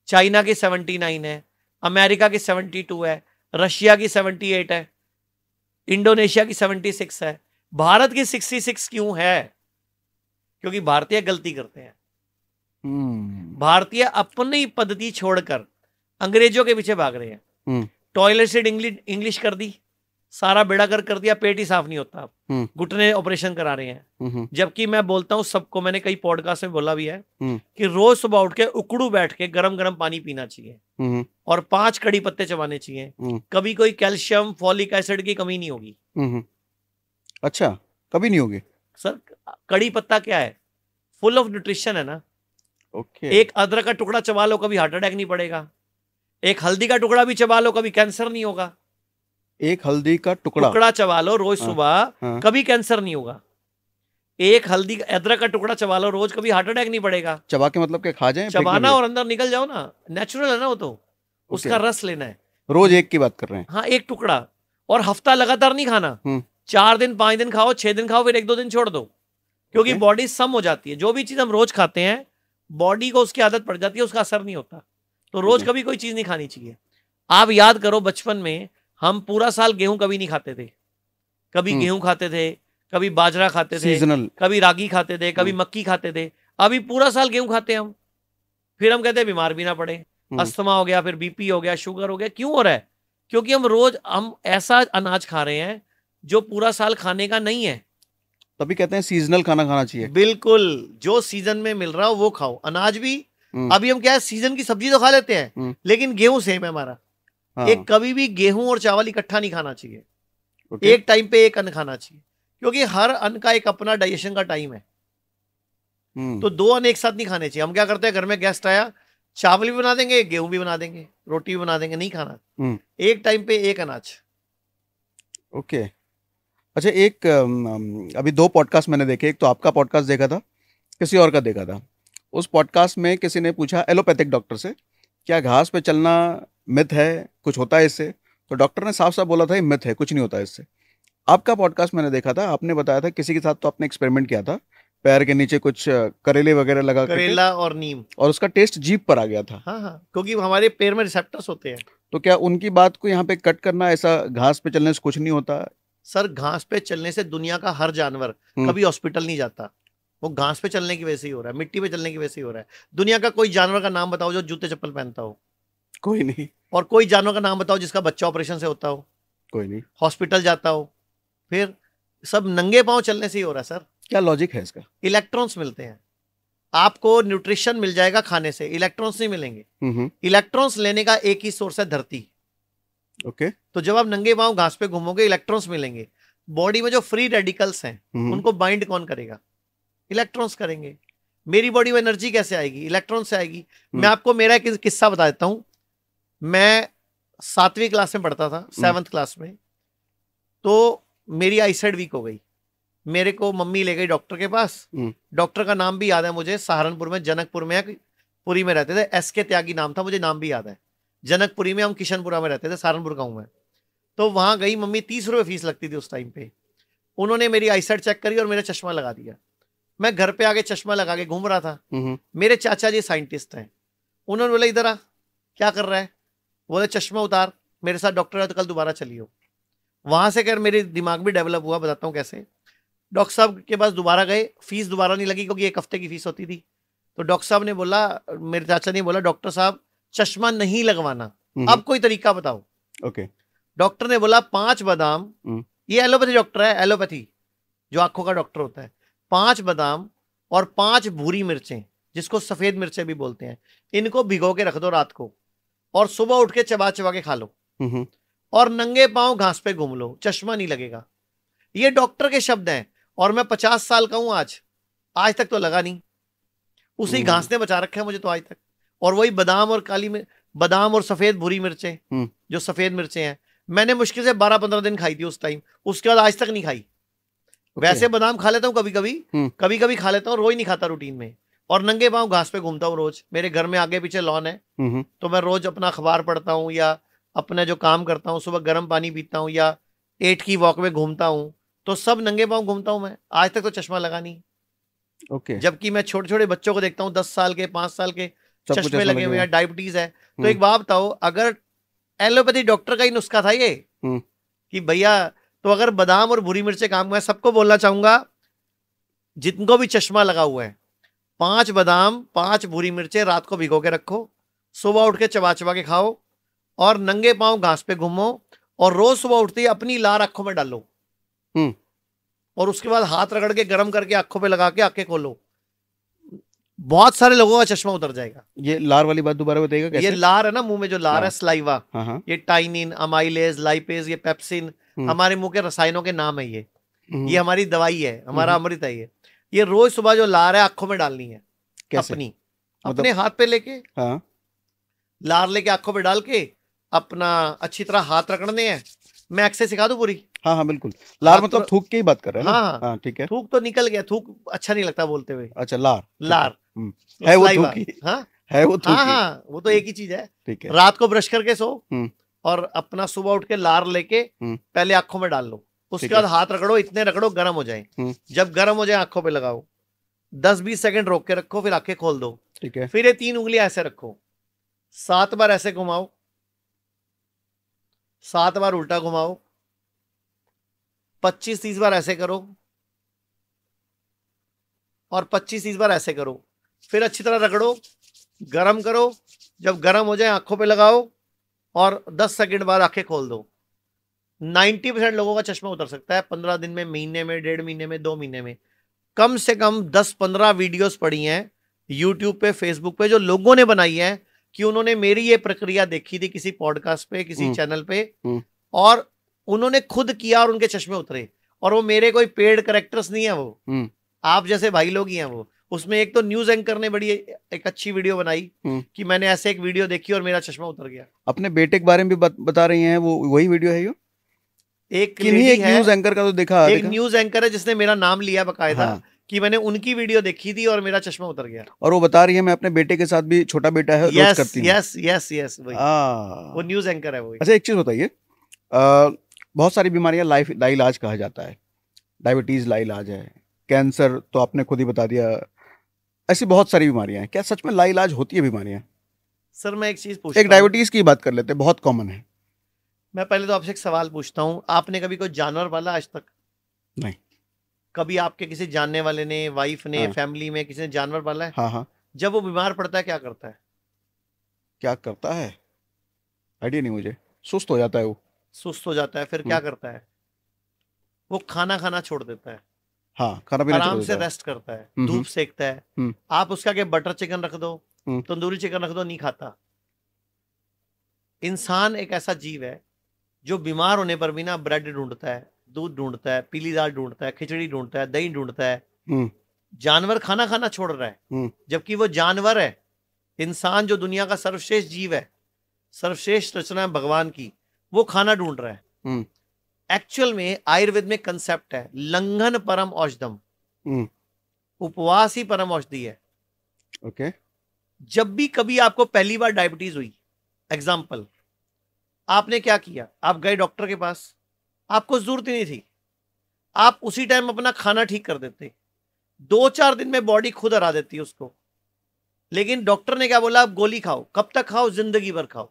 चाइना की 79 है, अमेरिका की 72 है, रशिया की 78 है, इंडोनेशिया की 76 है। भारत की 66 क्यों है? क्योंकि भारतीय गलती करते हैं। भारतीय अपनी पद्धति छोड़कर अंग्रेजों के पीछे भाग रहे हैं। टॉयलेट सीट इंग्लिश कर दी, सारा बेड़ागर कर दिया, पेट ही साफ नहीं होता, घुटने ऑपरेशन करा रहे हैं। जबकि मैं बोलता हूं सबको, मैंने कई पॉडकास्ट में बोला भी है कि रोज सुबह उठ के उकड़ू बैठ के गरम गरम पानी पीना चाहिए और 5 कड़ी पत्ते चबाने चाहिए। कभी कोई कैल्शियम, फॉलिक एसिड की कमी नहीं होगी। अच्छा, कभी नहीं होगी सर। कड़ी पत्ता क्या है? फुल ऑफ न्यूट्रिशन है ना। एक अदरक का टुकड़ा चबा लो, कभी हार्ट अटैक नहीं पड़ेगा। एक हल्दी का टुकड़ा भी चबा लो, कभी कैंसर नहीं होगा। एक हल्दी का टुकड़ा चबा लो रोज सुबह, कभी कैंसर नहीं होगा। एक हल्दी अदरक का टुकड़ा चबा लो रोज, कभी हार्ट अटैक नहीं पड़ेगा। चबा के मतलब क्या, खा जाए? चबाना और अंदर निकल जाओ ना, नेचुरल है ना वो तो। उसका रस लेना है। रोज एक की बात कर रहे हैं? हाँ, एक टुकड़ा, और हफ्ता लगातार नहीं खाना। 4 दिन 5 दिन खाओ, 6 दिन खाओ, फिर 1-2 दिन छोड़ दो, क्योंकि बॉडी सम हो जाती है। जो भी चीज हम रोज खाते हैं, बॉडी को उसकी आदत पड़ जाती है, उसका असर नहीं होता। तो रोज कभी कोई चीज नहीं खानी चाहिए। आप याद करो, बचपन में हम पूरा साल गेहूं कभी नहीं खाते थे। कभी गेहूं खाते थे, कभी बाजरा खाते थे, कभी रागी खाते थे, कभी मक्की खाते थे। अभी पूरा साल गेहूं खाते हैं हम, फिर हम कहते हैं बीमार भी ना पड़े। अस्थमा हो गया, फिर बीपी हो गया, शुगर हो गया। क्यों हो रहा है? क्योंकि हम ऐसा अनाज खा रहे हैं जो पूरा साल खाने का नहीं है। तभी कहते हैं सीजनल खाना खाना चाहिए। बिल्कुल, जो सीजन में मिल रहा हो वो खाओ। अनाज भी अभी हम क्या है, सीजन की सब्जी तो खा लेते हैं, लेकिन गेहूं सेम है हमारा। एक कभी भी गेहूं और चावल इकट्ठा नहीं खाना चाहिए। एक टाइम पे एक अन्न खाना चाहिए, क्योंकि हर अन्न का एक अपना डाइजेशन का टाइम है। तो 2 अन्न एक साथ नहीं खाने चाहिए। हम क्या करते हैं, घर में गेस्ट आया, चावल भी बना देंगे, गेहूं भी बना देंगे, रोटी भी बना देंगे, नहीं खाना। एक टाइम पे एक अनाज। ओके। अच्छा, एक अभी 2 पॉडकास्ट मैंने देखे। एक तो आपका पॉडकास्ट देखा था, किसी और का देखा था। उस पॉडकास्ट में किसी ने पूछा एलोपैथिक डॉक्टर से, क्या घास पे चलना मिथ है, कुछ होता है इससे? तो डॉक्टर ने साफ साफ बोला था ये मिथ है, कुछ नहीं होता इससे। आपका पॉडकास्ट मैंने देखा था, आपने बताया था किसी के साथ तो आपने एक्सपेरिमेंट किया था, पैर के नीचे कुछ करेले वगैरह लगा करके, करेला और नीम, और उसका टेस्ट जीभ पर आ गया था। हाँ, क्योंकि हमारे पैर में रिसेप्टर्स होते हैं। तो क्या उनकी बात को यहाँ पे कट करना, ऐसा घास पे चलने से कुछ नहीं होता? सर, घास पे चलने से दुनिया का हर जानवर कभी हॉस्पिटल नहीं जाता। वो घास पे चलने की वजह से ही हो रहा है, मिट्टी पे चलने की वजह से ही हो रहा है। दुनिया का कोई जानवर का नाम बताओ जो जूते चप्पल पहनता हो? कोई नहीं। और कोई जानवर का नाम बताओ जिसका बच्चा ऑपरेशन से होता हो? कोई नहीं। हॉस्पिटल जाता हो? फिर सब नंगे पांव चलने से ही हो रहा है सर। क्या लॉजिक है इसका? इलेक्ट्रॉन्स मिलते हैं आपको, न्यूट्रिशन मिल जाएगा खाने से, इलेक्ट्रॉन्स नहीं मिलेंगे। इलेक्ट्रॉन्स लेने का एक ही सोर्स है, धरती। ओके। तो जब आप नंगे पांव घास पे घूमोगे, इलेक्ट्रॉन्स मिलेंगे। बॉडी में जो फ्री रेडिकल्स हैं उनको बाइंड कौन करेगा? इलेक्ट्रॉन्स करेंगे। मेरी बॉडी में एनर्जी कैसे आएगी? इलेक्ट्रॉन से आएगी। मैं आपको मेरा एक किस्सा बता देता हूं। मैं 7वीं क्लास में पढ़ता था, 7th क्लास में। तो मेरी आईसाइट वीक हो गई। मेरे को मम्मी ले गई डॉक्टर के पास। डॉक्टर का नाम भी याद है मुझे, सहारनपुर में, जनकपुर में, पुरी में रहते थे। SK त्यागी नाम था, मुझे नाम भी याद है। जनकपुरी में, हम किशनपुरा में रहते थे, सहारनपुर गाँव में। तो वहां गई मम्मी, 30 रुपये फीस लगती थी उस टाइम पे। उन्होंने मेरी आईसाइट चेक करी और मेरा चश्मा लगा दिया। मैं घर पे आके चश्मा लगा के घूम रहा था। मेरे चाचा जी साइंटिस्ट हैं। उन्होंने बोला इधर आ, क्या कर रहा है? बोले चश्मा उतार, मेरे साथ डॉक्टर है तो कल दोबारा चलियो। वहां से कर मेरे दिमाग भी डेवलप हुआ, बताता हूँ कैसे। डॉक्टर साहब के पास दोबारा गए, फीस दोबारा नहीं लगी क्योंकि 1 हफ्ते की फीस होती थी। तो डॉक्टर साहब ने बोला, मेरे चाचा ने बोला, डॉक्टर साहब चश्मा नहीं लगवाना, अब कोई तरीका बताओ। ओके। डॉक्टर ने बोला 5 बादाम, ये एलोपैथी डॉक्टर है, एलोपैथी जो आंखों का डॉक्टर होता है। 5 बादाम और 5 भूरी मिर्चें, जिसको सफेद मिर्चें भी बोलते हैं, इनको भिगो के रख दो रात को, और सुबह उठ के चबा चबा के खा लो, और नंगे पांव घास पे घूम लो, चश्मा नहीं लगेगा। ये डॉक्टर के शब्द हैं। और मैं 50 साल का हूं आज तक तो लगा नहीं। उसी घास ने बचा रखा है मुझे तो आज तक। और वही बादाम और बादाम और सफेद भूरी मिर्चें, जो सफेद मिर्चें हैं, मैंने मुश्किल से 12-15 दिन खाई थी उस टाइम। उसके बाद आज तक नहीं खाई। वैसे बादाम खा लेता हूँ कभी कभी खा लेता हूँ, रोज नहीं खाता रूटीन में। और नंगे पांव घास पे घूमता हूँ रोज। मेरे घर में आगे पीछे लॉन है, तो मैं रोज अपना अखबार पढ़ता हूँ या अपना जो काम करता हूँ, सुबह गर्म पानी पीता हूँ या 8 की वॉक में घूमता हूँ। तो सब नंगे पांव घूमता हूँ मैं। आज तक तो चश्मा लगा नहीं। ओके। जबकि मैं छोटे छोटे बच्चों को देखता हूँ, 10 साल के, 5 साल के, चश्मे लगे हुए हैं, डायबिटीज है। तो एक बात बताओ, अगर एलोपैथी डॉक्टर का ही नुस्खा था ये कि भैया, तो अगर बादाम और भूरी मिर्चें काम, मैं सबको बोलना चाहूंगा जिनको भी चश्मा लगा हुआ है, 5 बादाम 5 भूरी मिर्चें रात को भिगो के रखो, सुबह उठ के चबा चबा के खाओ, और नंगे पांव घास पे घूमो, और रोज सुबह उठते ही अपनी लार आंखों में डालो, और उसके बाद हाथ रगड़ के गर्म करके आंखों पे लगा के आंखें खोलो। बहुत सारे लोगों का चश्मा उतर जाएगा। ये लार वाली बात दोबारा बताइएगा कैसे? ये लार है ना, मुंह में जो लार है, स्लाइवा, हाँ। ये टाइनिन, अमाइलेज, लाइपेज, ये पेप्सिन, हमारे मुंह के रसायनों के नाम है ये हमारी दवाई है, हमारा अमृत है ये रोज सुबह जो लार है आंखों में डालनी है। कैसे? अपने हाथ पे लेके, हाँ, लार लेके आंखों पे डाल के अपना अच्छी तरह हाथ रगड़ने हैं। मैं एक्सरसाइज सिखा दूं पूरी? हाँ बिल्कुल। लार मतलब थूक की ही बात कर रहे हैं ना? हाँ ठीक है। थूक तो निकल गया, थूक अच्छा नहीं लगता बोलते हुए। अच्छा, लार है वो थूकी। हाँ है वो थूकी। हाँ, वो तो एक ही चीज है। ठीक है। रात को ब्रश करके सो, और अपना सुबह उठ के लार लेके पहले आंखों में डाल लो। उसके बाद हाथ रगड़ो, इतने रगड़ो गर्म हो जाए। जब गर्म हो जाए आंखों पे लगाओ, 10-20 सेकंड रोक के रखो, फिर आंखें खोल दो। ठीक है। फिर ये 3 उंगलियां ऐसे रखो, 7 बार ऐसे घुमाओ, 7 बार उल्टा घुमाओ, 25-30 बार ऐसे करो, और 25-30 बार ऐसे करो। फिर अच्छी तरह रगड़ो, गरम करो। जब गरम हो जाए आंखों पे लगाओ, और 10 सेकंड बाद आंखें खोल दो। 90% लोगों का चश्मा उतर सकता है 15 दिन में, महीने में, 1.5 महीने में, 2 महीने में। कम से कम 10-15 वीडियोस पड़ी हैं यूट्यूब पे, फेसबुक पे, जो लोगों ने बनाई है कि उन्होंने मेरी ये प्रक्रिया देखी थी किसी पॉडकास्ट पे, किसी चैनल पे, और उन्होंने खुद किया और उनके चश्मे उतरे। और वो मेरे कोई पेड कैरेक्टर्स नहीं है, वो आप जैसे भाई लोग ही हैं। वो उसमें एक तो न्यूज एंकर ने बड़ी एक अच्छी वीडियो बनाई कि मैंने ऐसे एक वीडियो देखी और मेरा चश्मा उतर गया। अपने बेटे के बारे में भी बता रही हैं, वो वही वीडियो है? एक न्यूज एंकर का तो देखा, एक न्यूज एंकर है जिसने मेरा नाम लिया बकायदा। हाँ। कि मैंने उनकी वीडियो देखी थी और मेरा चश्मा उतर गया। और वो बता रही है मैं अपने बेटे के साथ भी, छोटा बेटा है, रोज करती हूं। यस वो न्यूज एंकर है वो। अच्छा एक चीज बताइए, बहुत सारी बीमारियां लाइलाज कहा जाता है। डायबिटीज लाइलाज है, कैंसर तो आपने खुद ही बता दिया, ऐसी बहुत सारी बीमारियां हैं। क्या सच में लाइलाज होती है बीमारियां? सर मैं एक चीज पूछता हूं, एक डायबिटीज की बात कर लेते हैं, बहुत कॉमन है। मैं पहले तो आपसे एक सवाल पूछता हूं, आपने कभी कोई जानवर पाला आज तक? नहीं। कभी आपके किसी जानने वाले ने, वाइफ ने, हाँ। फैमिली में किसी ने जानवर पाला है? हाँ हाँ। जब वो बीमार पड़ता है क्या करता है? क्या करता है आइडिया नहीं मुझे। सुस्त हो जाता है वो। सुस्त हो जाता है, फिर क्या करता है? वो खाना खाना छोड़ देता है। हाँ, खाना पीना आराम से रेस्ट करता है, धूप सेकता है। आप उसका के बटर चिकन रख दो, तंदूरी चिकन रख दो, नहीं खाता। इंसान एक ऐसा जीव है जो बीमार होने पर भी ना ब्रेड ढूंढता है, दूध ढूंढता है, पीली दाल ढूंढता है, खिचड़ी ढूंढता है, दही ढूंढता है। जानवर खाना खाना छोड़ रहा है, जबकि वो जानवर है। इंसान जो दुनिया का सर्वश्रेष्ठ जीव है, सर्वश्रेष्ठ रचना है भगवान की, वो खाना ढूंढ रहा है। एक्चुअल में आयुर्वेद में कंसेप्ट है लंघन परम औषधम, उपवास ही परम औषधि है। ओके। जब भी कभी आपको पहली बार डायबिटीज हुई, एग्जाम्पल, आपने क्या किया? आप गए डॉक्टर के पास, आपको जरूरत ही नहीं थी, आप उसी टाइम अपना खाना ठीक कर देते, 2-4 दिन में बॉडी खुद हरा देती है उसको। लेकिन डॉक्टर ने क्या बोला? आप गोली खाओ। कब तक खाओ? जिंदगी भर खाओ।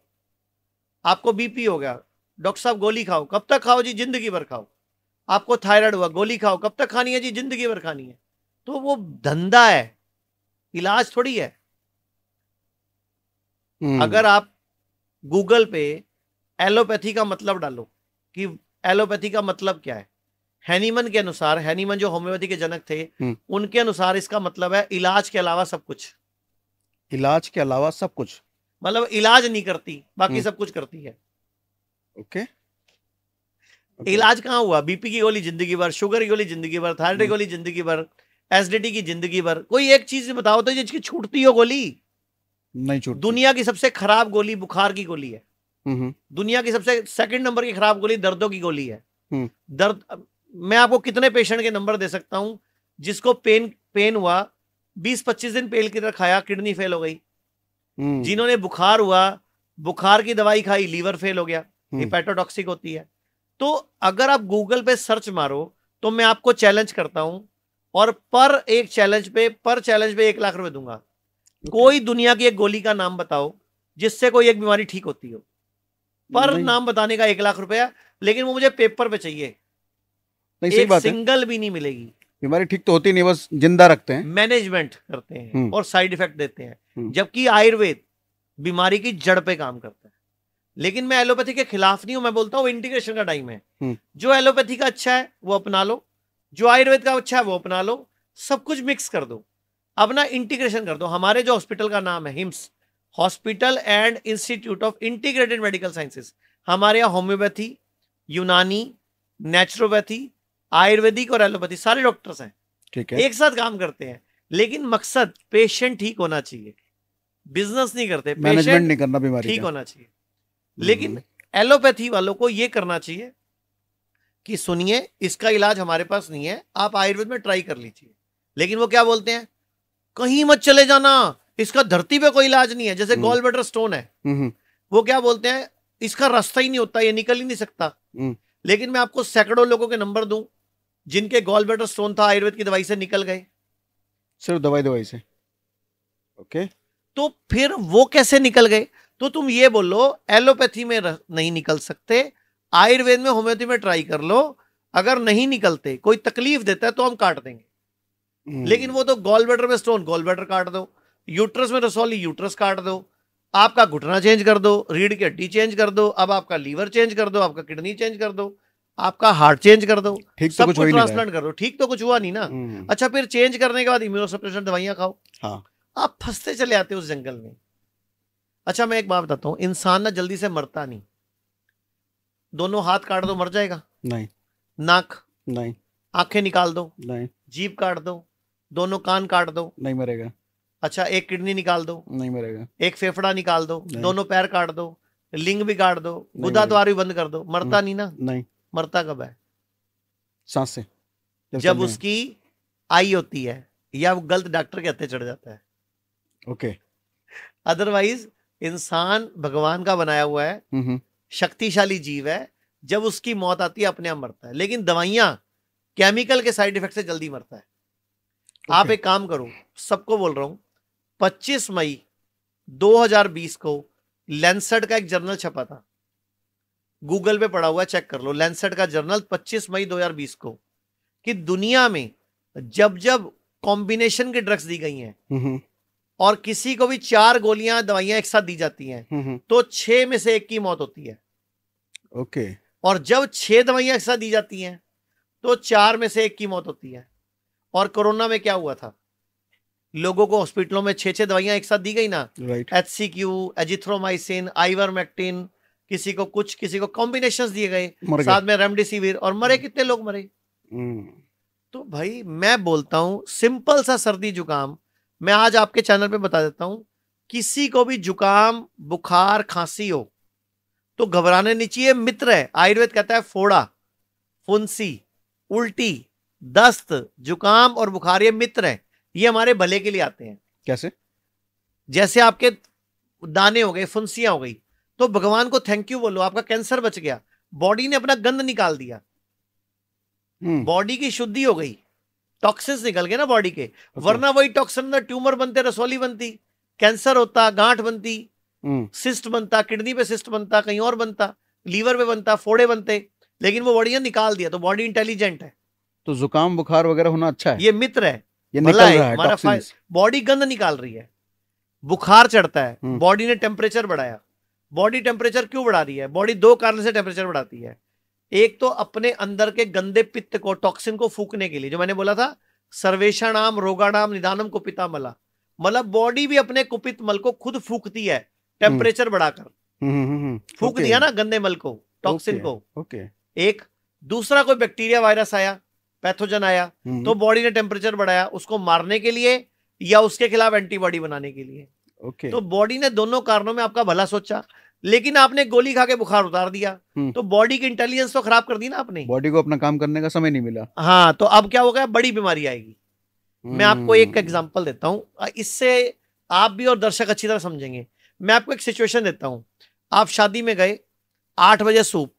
आपको बीपी हो गया, डॉक्टर साहब गोली खाओ। कब तक खाओ जी? जिंदगी भर खाओ। आपको थायराइड हुआ, गोली खाओ। कब तक खानी है जी? जिंदगी भर खानी है। तो वो धंधा है, इलाज थोड़ी है। अगर आप गूगल पे एलोपैथी का मतलब डालो कि एलोपैथी का मतलब क्या है, हैनीमन के अनुसार, हैनीमन जो होम्योपैथी के जनक थे, उनके अनुसार इसका मतलब है इलाज के अलावा सब कुछ। इलाज के अलावा सब कुछ मतलब इलाज नहीं करती, बाकी सब कुछ करती है। ओके। इलाज कहां हुआ? बीपी की गोली जिंदगी भर, शुगर की गोली जिंदगी भर, थायराइड की गोली जिंदगी भर, एसिडिटी की जिंदगी भर। कोई एक चीज बताओ तो जिसकी छूटती हो गोली? नहीं छूटती। दुनिया की सबसे खराब गोली बुखार की गोली है। दुनिया की सबसे सेकंड नंबर की खराब गोली दर्दों की गोली है। दर्द, मैं आपको कितने पेशेंट के नंबर दे सकता हूं जिसको पेन हुआ, 20-25 दिन पेन किलर खाया, किडनी फेल हो गई। जिन्होंने बुखार हुआ, बुखार की दवाई खाई, लीवर फेल हो गया, हेपेटोटॉक्सिक होती है। तो अगर आप गूगल पे सर्च मारो तो मैं आपको चैलेंज करता हूं, और पर चैलेंज पे 1 लाख रुपए दूंगा। कोई दुनिया की एक गोली का नाम बताओ जिससे कोई एक बीमारी ठीक होती हो। पर नाम बताने का 1 लाख रुपया, लेकिन वो मुझे पेपर पे चाहिए। नहीं, सही बात है। सिंगल भी नहीं मिलेगी। बीमारी ठीक तो होती नहीं, बस जिंदा रखते हैं, मैनेजमेंट करते हैं और साइड इफेक्ट देते हैं। जबकि आयुर्वेद बीमारी की जड़ पे काम करता है। लेकिन मैं एलोपैथी के खिलाफ नहीं हूं, मैं बोलता हूं इंटीग्रेशन का टाइम है। जो एलोपैथी का अच्छा है वो अपना लो, जो आयुर्वेद का अच्छा है वो अपना लो, सब कुछ मिक्स कर दो, अपना इंटीग्रेशन कर दो। हमारे जो हॉस्पिटल का नाम है hymns, hospital and institute of integrated medical sciences. हमारे यहाँ होम्योपैथी, यूनानी, नेचुरोपैथी, आयुर्वेदिक और एलोपैथी सारे डॉक्टर्स हैं, ठीक है, एक साथ काम करते हैं। लेकिन मकसद पेशेंट ठीक होना चाहिए, बिजनेस नहीं करते, मैनेजमेंट नहीं करना, बीमारी ठीक होना चाहिए। लेकिन एलोपैथी वालों को यह करना चाहिए कि सुनिए इसका इलाज हमारे पास नहीं है, आप आयुर्वेद में ट्राई कर लीजिए। लेकिन वो क्या बोलते हैं? कहीं मत चले जाना, इसका धरती पे कोई इलाज नहीं है। जैसे गॉल ब्लैडर स्टोन है, वो क्या बोलते हैं? इसका रास्ता ही नहीं होता, ये निकल ही नहीं सकता। लेकिन मैं आपको सैकड़ों लोगों के नंबर दूं जिनके गॉल ब्लैडर स्टोन था, आयुर्वेद की दवाई से निकल गए, सिर्फ दवाई से। ओके, तो फिर वो कैसे निकल गए? तो तुम ये बोलो एलोपैथी में नहीं निकल सकते, आयुर्वेद में, होम्योपैथी में ट्राई कर लो, अगर नहीं निकलते, कोई तकलीफ देता है तो हम काट देंगे। लेकिन वो तो गॉल ब्लैडर में स्टोन, गॉल ब्लैडर काट दो, यूट्रस में रसौली, यूट्रस काट दो, आपका घुटना चेंज कर दो, रीढ़ की हड्डी चेंज कर दो, अब आपका लीवर चेंज कर दो, आपका किडनी चेंज कर दो, आपका हार्ट चेंज कर दो, ठीक सब कुछ ट्रांसप्लांट कर दो, ठीक तो कुछ हुआ नहीं ना। अच्छा, फिर चेंज करने के बाद इम्यूनोसप्रेशन दवाइयां खाओ। हाँ, आप फंसते चले आते हो उस जंगल में। अच्छा, मैं एक बात बताता हूं, इंसान ना जल्दी से मरता नहीं, दोनों हाथ काट दो मर जाएगा? नहीं। नाक? नहीं। आंखें निकाल दो? नहीं। जीभ काट दो? दोनों कान काट दो? नहीं मरेगा। अच्छा, एक किडनी निकाल दो? नहीं मरेगा। एक फेफड़ा निकाल दो? नहीं। दोनों पैर काट दो? लिंग भी काट दो? नहीं गुदा मरेगा। द्वार भी बंद कर दो? मरता नहीं ना? नहीं। मरता कब है? सांस से, जब चलने में। उसकी आई होती है या वो गलत डॉक्टर के हत्थे चढ़ जाता है। ओके। अदरवाइज इंसान भगवान का बनाया हुआ है, शक्तिशाली जीव है, जब उसकी मौत आती है अपने आप मरता है। लेकिन दवाइयां केमिकल के साइड इफेक्ट से जल्दी मरता है। आप एक काम करो, सबको बोल रहा हूं, 25 मई 2020 को लैंसेट का एक जर्नल छपा था, गूगल पे पड़ा हुआ है, चेक कर लो। लैंसेट का जर्नल 25 मई 2020 को, कि दुनिया में जब जब कॉम्बिनेशन की ड्रग्स दी गई हैं और किसी को भी 4 गोलियां दवाइयां एक साथ दी जाती हैं तो 6 में से 1 की मौत होती है। ओके। और जब 6 दवाइयां एक साथ दी जाती हैं तो 4 में से 1 की मौत होती है। और कोरोना में क्या हुआ था, लोगों को हॉस्पिटलों में 6 दवाइयां एक साथ दी गई ना, राइट। HCQ, एजिथ्रोमाइसिन, आइवरमेक्टिन, किसी को कुछ, किसी को कॉम्बिनेशंस दिए गए, मर साथ गए। में रेमडेसिविर, और मरे कितने लोग मरे। तो भाई मैं बोलता हूं, सिंपल सा सर्दी जुकाम, मैं आज आपके चैनल पे बता देता हूं, किसी को भी जुकाम, बुखार, खांसी हो तो घबराने नहीं चाहिए, मित्र है। आयुर्वेद कहता है फोड़ा, फुंसी, उल्टी, दस्त, जुकाम और बुखार ये मित्र है, ये हमारे भले के लिए आते हैं। कैसे? जैसे आपके दाने हो गए, फुंसियां हो गई, तो भगवान को थैंक यू बोलो, आपका कैंसर बच गया, बॉडी ने अपना गंद निकाल दिया, बॉडी की शुद्धि हो गई, टॉक्सिन्स निकल गए ना बॉडी के। वरना वही टॉक्सिन में ट्यूमर बनते, रसौली बनती, कैंसर होता, गांठ बनती, सिस्ट बनता, किडनी पे सिस्ट बनता, कहीं और बनता, लीवर पे बनता, फोड़े बनते, लेकिन वो बॉडी ने निकाल दिया। तो बॉडी इंटेलिजेंट है। तो जुकाम बुखार वगैरह होना अच्छा है, ये मित्र है, ये निकल रहा है हमारा बॉडी गंद निकाल रही है। बुखार चढ़ता है, बॉडी ने टेम्परेचर बढ़ाया। बॉडी टेम्परेचर क्यों बढ़ा रही है? बॉडी 2 कारण से टेम्परेचर बढ़ाती है। एक तो अपने अंदर के गंदे पित्त को, टॉक्सिन को फूकने के लिए, जो मैंने बोला था, सर्वेषाणाम रोगाणाम निदानम कुपिता मला, मतलब बॉडी भी अपने कुपित मल को खुद फूकती है टेम्परेचर बढ़ाकर। फूक दिया ना गंदे मल को, टॉक्सिन को। एक दूसरा कोई बैक्टीरिया, वायरस आया, पैथोजन आया, तो बॉडी ने टेम्परेचर बढ़ाया, उसको मारने के लिए या उसके खिलाफ एंटीबॉडी बनाने के लिए। तो बॉडी ने दोनों कारणों में आपका भला सोचा, लेकिन आपने गोली खा के बुखार उतार दिया, तो बॉडी की इंटेलिजेंस तो खराब कर दी ना आपने, बॉडी को अपना काम करने का समय नहीं मिला। हाँ, तो अब क्या होगा, बड़ी बीमारी आएगी। मैं आपको एक एग्जांपल देता हूं, इससे आप भी और दर्शक अच्छी तरह समझेंगे। मैं आपको एक सिचुएशन देता हूं। आप शादी में गए, 8 बजे सूप,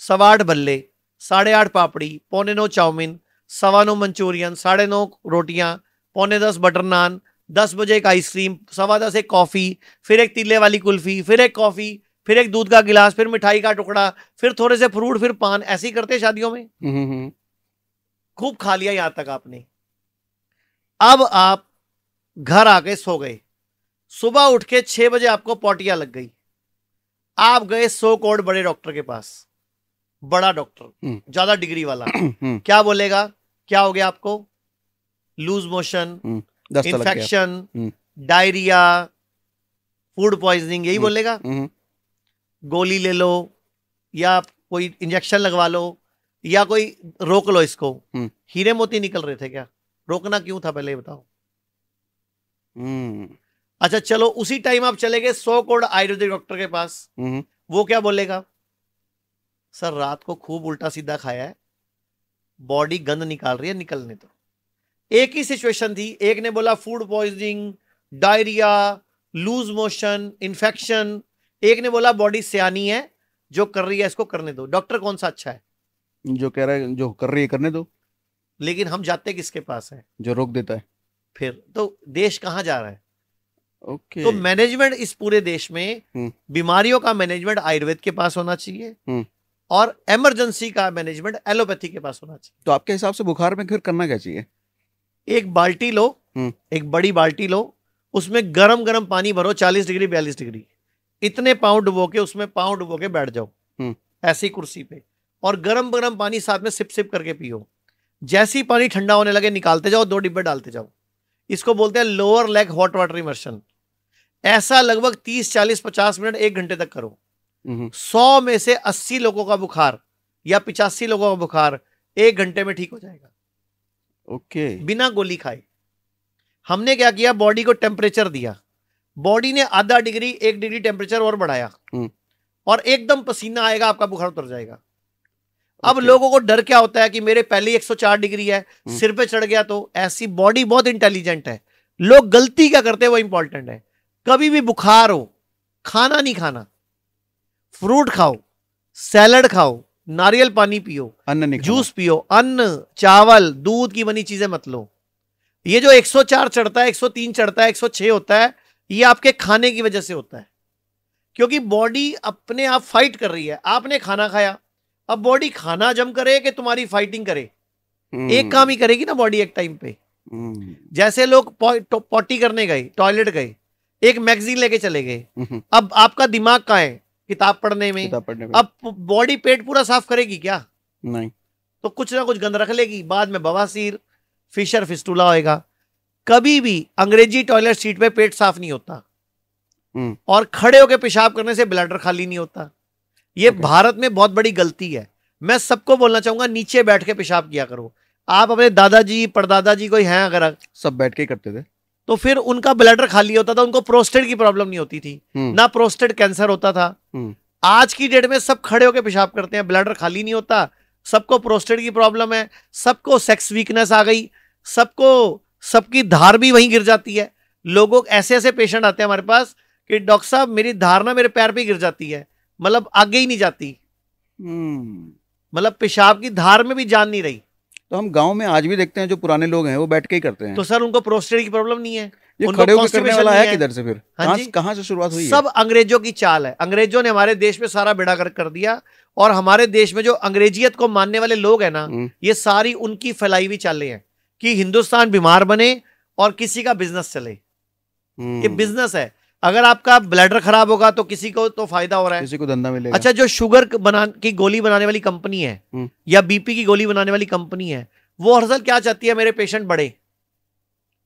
8:15 भल्ले, 8:30 पापड़ी, 8:45 चाउमीन, 9:15 मंचूरियन, 9:30 रोटियां, 9:45 बटर नान, 10 बजे एक आइसक्रीम, 10:15 एक कॉफी, फिर एक तीले वाली कुल्फी, फिर एक कॉफी, फिर एक दूध का गिलास, फिर मिठाई का टुकड़ा, फिर थोड़े से फ्रूट, फिर पान। ऐसे ही करते शादियों में। खूब खा लिया यहां तक आपने। अब आप घर आके सो गए, सुबह उठ के 6 बजे आपको पॉटिया लग गई। आप गए 100 करोड़ बड़े डॉक्टर के पास, बड़ा डॉक्टर, ज्यादा डिग्री वाला। क्या बोलेगा? क्या हो गया आपको? Loose motion, infection, diarrhoea, food poisoning, यही बोलेगा। गोली ले लो या कोई इंजेक्शन लगवा लो या कोई रोक लो इसको। हीरे मोती निकल रहे थे क्या? रोकना क्यों था पहले बताओ। अच्छा चलो, उसी टाइम आप चले गए 100 करोड़ आयुर्वेदिक डॉक्टर के पास। वो क्या बोलेगा? सर रात को खूब उल्टा सीधा खाया है, बॉडी गंद निकाल रही है, निकलने दो। एक ही सिचुएशन थी, एक ने बोला food poisoning, diarrhoea, loose motion, infection, एक ने बोला बॉडी सियानी है, जो कर रही है इसको करने दो। डॉक्टर कौन सा अच्छा है? जो कह रहा है, जो कर रही है करने दो। लेकिन हम जाते किसके पास है? जो रोक देता है। फिर तो देश कहां जा रहा है? तो मैनेजमेंट इस पूरे देश में, बीमारियों का मैनेजमेंट आयुर्वेद के पास होना चाहिए और इमरजेंसी का मैनेजमेंट एलोपैथी के पास होना चाहिए। तो आपके हिसाब से बुखार में फिर करना क्या चाहिए? एक बाल्टी लो, एक बड़ी बाल्टी लो, उसमें गरम गरम पानी भरो, 40 डिग्री 42 डिग्री, इतने पाँव डुबो के, उसमें पाँव डुबो के बैठ जाओ ऐसी कुर्सी पे, और गरम गरम पानी साथ में सिप सिप करके पियो। जैसे ही पानी ठंडा होने लगे निकालते जाओ, 2 डिब्बे डालते जाओ। इसको बोलते हैं lower leg hot water immersion. ऐसा लगभग 30 40 50 मिनट 1 घंटे तक करो। 100 में से 80 लोगों का बुखार या 85 लोगों का बुखार 1 घंटे में ठीक हो जाएगा। ओके। बिना गोली खाए। हमने क्या किया, बॉडी को टेम्परेचर दिया, बॉडी ने आधा डिग्री 1 डिग्री टेम्परेचर और बढ़ाया और एकदम पसीना आएगा, आपका बुखार उतर जाएगा। अब लोगों को डर क्या होता है कि मेरे पहले 104 डिग्री है, सिर पे चढ़ गया तो। ऐसी बॉडी बहुत इंटेलिजेंट है। लोग गलती क्या करते हैं वो इंपॉर्टेंट है। कभी भी बुखार हो, खाना नहीं खाना, फ्रूट खाओ, सैलड खाओ, नारियल पानी पियो, अन्न नहीं, जूस पियो, अन्न, चावल, दूध की बनी चीजें मत लो। ये जो 104 चढ़ता है, 103 चढ़ता है, 106 होता है, ये आपके खाने की वजह से होता है। क्योंकि बॉडी अपने आप फाइट कर रही है। आपने खाना खाया, अब बॉडी खाना जम करे कि तुम्हारी फाइटिंग करे, एक काम ही करेगी ना बॉडी एक टाइम पे। जैसे लोग पॉटी करने गए, टॉयलेट गए, एक मैगजीन लेके चले गए, अब आपका दिमाग कहाँ है? किताब पढ़ने में। अब बॉडी पेट पूरा साफ करेगी क्या? नहीं। तो कुछ ना कुछ गंद रख लेगी, बाद में बवासीर, फिशर फिस्टूला होएगा। कभी भी अंग्रेजी टॉयलेट सीट पे पेट साफ नहीं होता और खड़े होकर पेशाब करने से ब्लैडर खाली नहीं होता। ये भारत में बहुत बड़ी गलती है। मैं सबको बोलना चाहूंगा, नीचे बैठ के पेशाब किया करो। आप अपने दादाजी परदादाजी कोई हैं अगर, सब बैठ के करते थे, तो फिर उनका ब्लैडर खाली होता था, उनको प्रोस्टेट की प्रॉब्लम नहीं होती थी, ना प्रोस्टेट कैंसर होता था। आज की डेट में सब खड़े होकर पेशाब करते हैं, ब्लैडर खाली नहीं होता, सबको प्रोस्टेट की प्रॉब्लम है, सबको सेक्स वीकनेस आ गई, सबको सबकी धार भी वहीं गिर जाती है। लोगों ऐसे ऐसे पेशेंट आते हैं हमारे पास कि डॉक्टर साहब मेरी धार ना मेरे पैर पे गिर जाती है, मतलब आगे ही नहीं जाती, मतलब पेशाब की धार में भी जान नहीं रही। तो हम गांव में आज भी देखते हैं जो पुराने लोग हैं वो बैठ के ही करते हैं। तो सर उनको प्रोस्टेट की प्रॉब्लम नहीं है, ये खड़े होकर करने वाला है किधर से फिर? हाँ जी, कहां से शुरुआत हुई? सब अंग्रेजों की चाल है। अंग्रेजों ने हमारे देश में सारा बेड़ा गर्क कर दिया और हमारे देश में जो अंग्रेजियत को मानने वाले लोग हैं ना, ये सारी उनकी फैलाई हुई चालें हैं कि हिंदुस्तान बीमार बने और किसी का बिजनेस चले। ये बिजनेस है। अगर आपका ब्लैडर खराब होगा तो किसी को तो फायदा हो रहा है, किसी को धंधा मिलेगा। अच्छा, जो शुगर की गोली बनाने वाली कंपनी है या बीपी की गोली बनाने वाली कंपनी है, वो हर साल क्या चाहती है? मेरे पेशेंट बढ़े।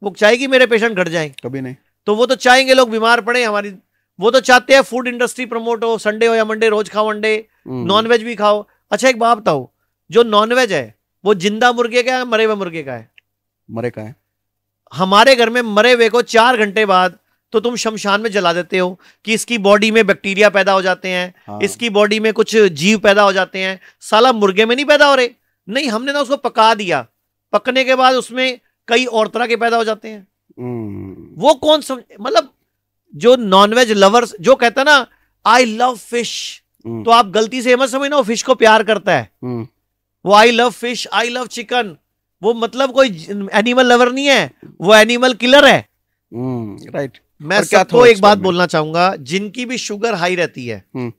वो चाहेगी मेरे पेशेंट घट जाएं? कभी नहीं। तो वो तो चाहेंगे लोग बीमार पड़े हमारी। वो तो चाहते हैं फूड इंडस्ट्री प्रमोट हो, संडे हो या मंडे रोज खाओ अंडे, नॉनवेज भी खाओ। अच्छा एक बात बताओ, जो नॉनवेज है वो जिंदा मुर्गे का है, मरे हुए मुर्गे का है? मरे का है। हमारे घर में मरे हुए को 4 घंटे बाद तो तुम शमशान में जला देते हो कि इसकी बॉडी में बैक्टीरिया पैदा हो जाते हैं, हाँ। इसकी बॉडी में कुछ जीव पैदा हो जाते हैं। साला मुर्गे में नहीं पैदा हो रहे? नहीं, हमने ना उसको पका दिया, पकने के बाद उसमें कई और तरह के पैदा हो जाते हैं। वो कौन मतलब जो नॉनवेज लवर्स जो कहता है ना आई लव फिश, तो आप गलती से मत समझना वो फिश को प्यार करता है। वो I love fish, I love chicken, वो मतलब कोई एनिमल लवर नहीं है, वो एनिमल किलर है। राइट। मैं सबको एक बात बोलना चाहूंगा, जिनकी भी शुगर हाई रहती है,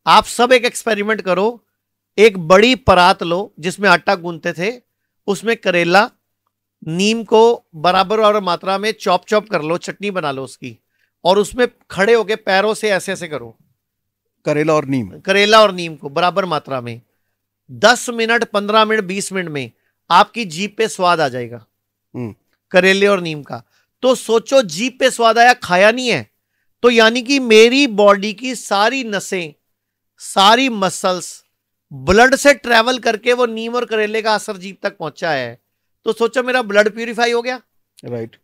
आप सब एक एक्सपेरिमेंट करो। एक बड़ी परात लो जिसमें आटा गूंथते थे, उसमें करेला, नीम को बराबर मात्रा में चॉप कर लो, चटनी बना लो उसकी, और उसमें खड़े होके पैरों से ऐसे ऐसे करो करेला और नीम को बराबर मात्रा में। 10 मिनट, 15 मिनट, 20 मिनट में आपकी जीभ पे स्वाद आ जाएगा करेले और नीम का। तो सोचो, जीभ पे स्वाद आया, खाया नहीं है, तो यानी कि मेरी बॉडी की सारी नसें, सारी मसल्स ब्लड से ट्रेवल करके वो नीम और करेले का असर जीभ तक पहुंचा है। तो सोचो मेरा ब्लड प्यूरिफाई हो गया। राइट।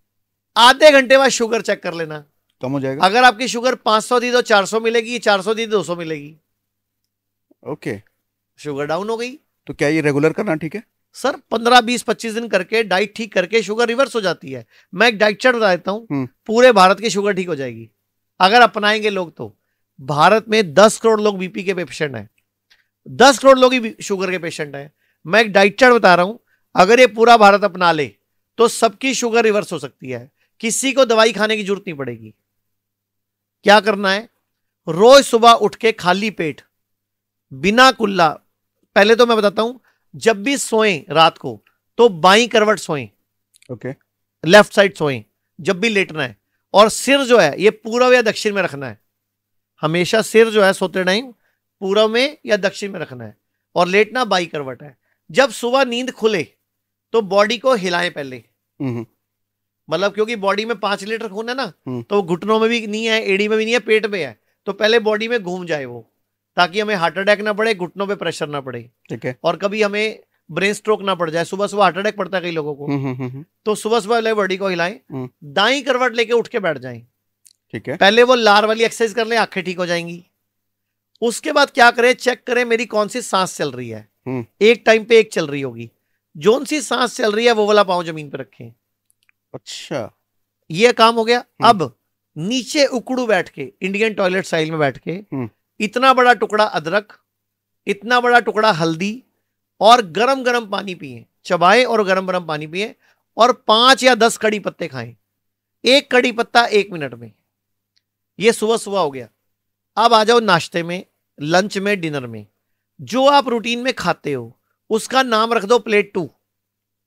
आधे घंटे बाद शुगर चेक कर लेना, कम हो जाएगा। अगर आपकी शुगर 500 थी तो 400 मिलेगी, 400 थी तो 200 मिलेगी। ओके, शुगर डाउन हो गई। तो क्या ये रेगुलर करना ठीक है? सर 15, 20, 25 दिन करके डाइट ठीक करके शुगर रिवर्स हो जाती है। मैं एक डाइट चार्ट बता देता हूं, पूरे भारत की शुगर ठीक हो जाएगी अगर अपनाएंगे लोग। तो भारत में 10 करोड़ लोग बीपी के पेशेंट हैं, 10 करोड़ लोग ही शुगर के पेशेंट हैं। मैं एक डाइट चार्ट बता रहा हूं, अगर ये पूरा भारत अपना ले तो सबकी शुगर रिवर्स हो सकती है, किसी को दवाई खाने की जरूरत नहीं पड़ेगी। क्या करना है? रोज सुबह उठ के खाली पेट, बिना कुल्ला, पहले तो मैं बताता हूं, जब भी सोएं रात को तो बाईं करवट सोएं, ओके, लेफ्ट साइड सोएं जब भी लेटना है, और सिर जो है ये पूर्व या दक्षिण में रखना है। हमेशा सिर जो है सोते टाइम पूर्व में या दक्षिण में रखना है, और लेटना बाईं करवट है। जब सुबह नींद खुले तो बॉडी को हिलाएं पहले, मतलब क्योंकि बॉडी में 5 लीटर खून है ना, तो घुटनों में भी नहीं है, एड़ी में भी नहीं है, पेट में है, तो पहले बॉडी में घूम जाए वो। ताकि हमें हार्ट अटैक ना पड़े, घुटनों पे प्रेशर ना पड़े। ठीक है। और कभी हमें ब्रेन स्ट्रोक ना पड़ जाए। सुबह सुबह हार्ट अटैक पड़ता है कई लोगों को, तो सुबह सुबह वाले बॉडी को हिलाएं, दाई करवट लेके उठ के बैठ जाएं। ठीक है। पहले वो लार वाली एक्सरसाइज कर लें, आंखें ठीक हो जाएंगी। उसके बाद क्या करें, चेक करें मेरी कौन सी सांस चल रही है। एक टाइम पे एक चल रही होगी, जोन सी सांस चल रही है वो वाला पांव जमीन पे रखें। अच्छा, ये काम हो गया। अब नीचे उकड़ू बैठ के, इंडियन टॉयलेट स्टाइल में बैठ के, इतना बड़ा टुकड़ा अदरक, इतना बड़ा टुकड़ा हल्दी और गरम गरम पानी पिए, चबाएं और गरम गरम पानी पिए, और 5 या 10 कड़ी पत्ते खाएं। एक कड़ी पत्ता 1 मिनट में। ये सुबह सुबह हो गया। अब आ जाओ नाश्ते में, लंच में, डिनर में। जो आप रूटीन में खाते हो उसका नाम रख दो प्लेट 2।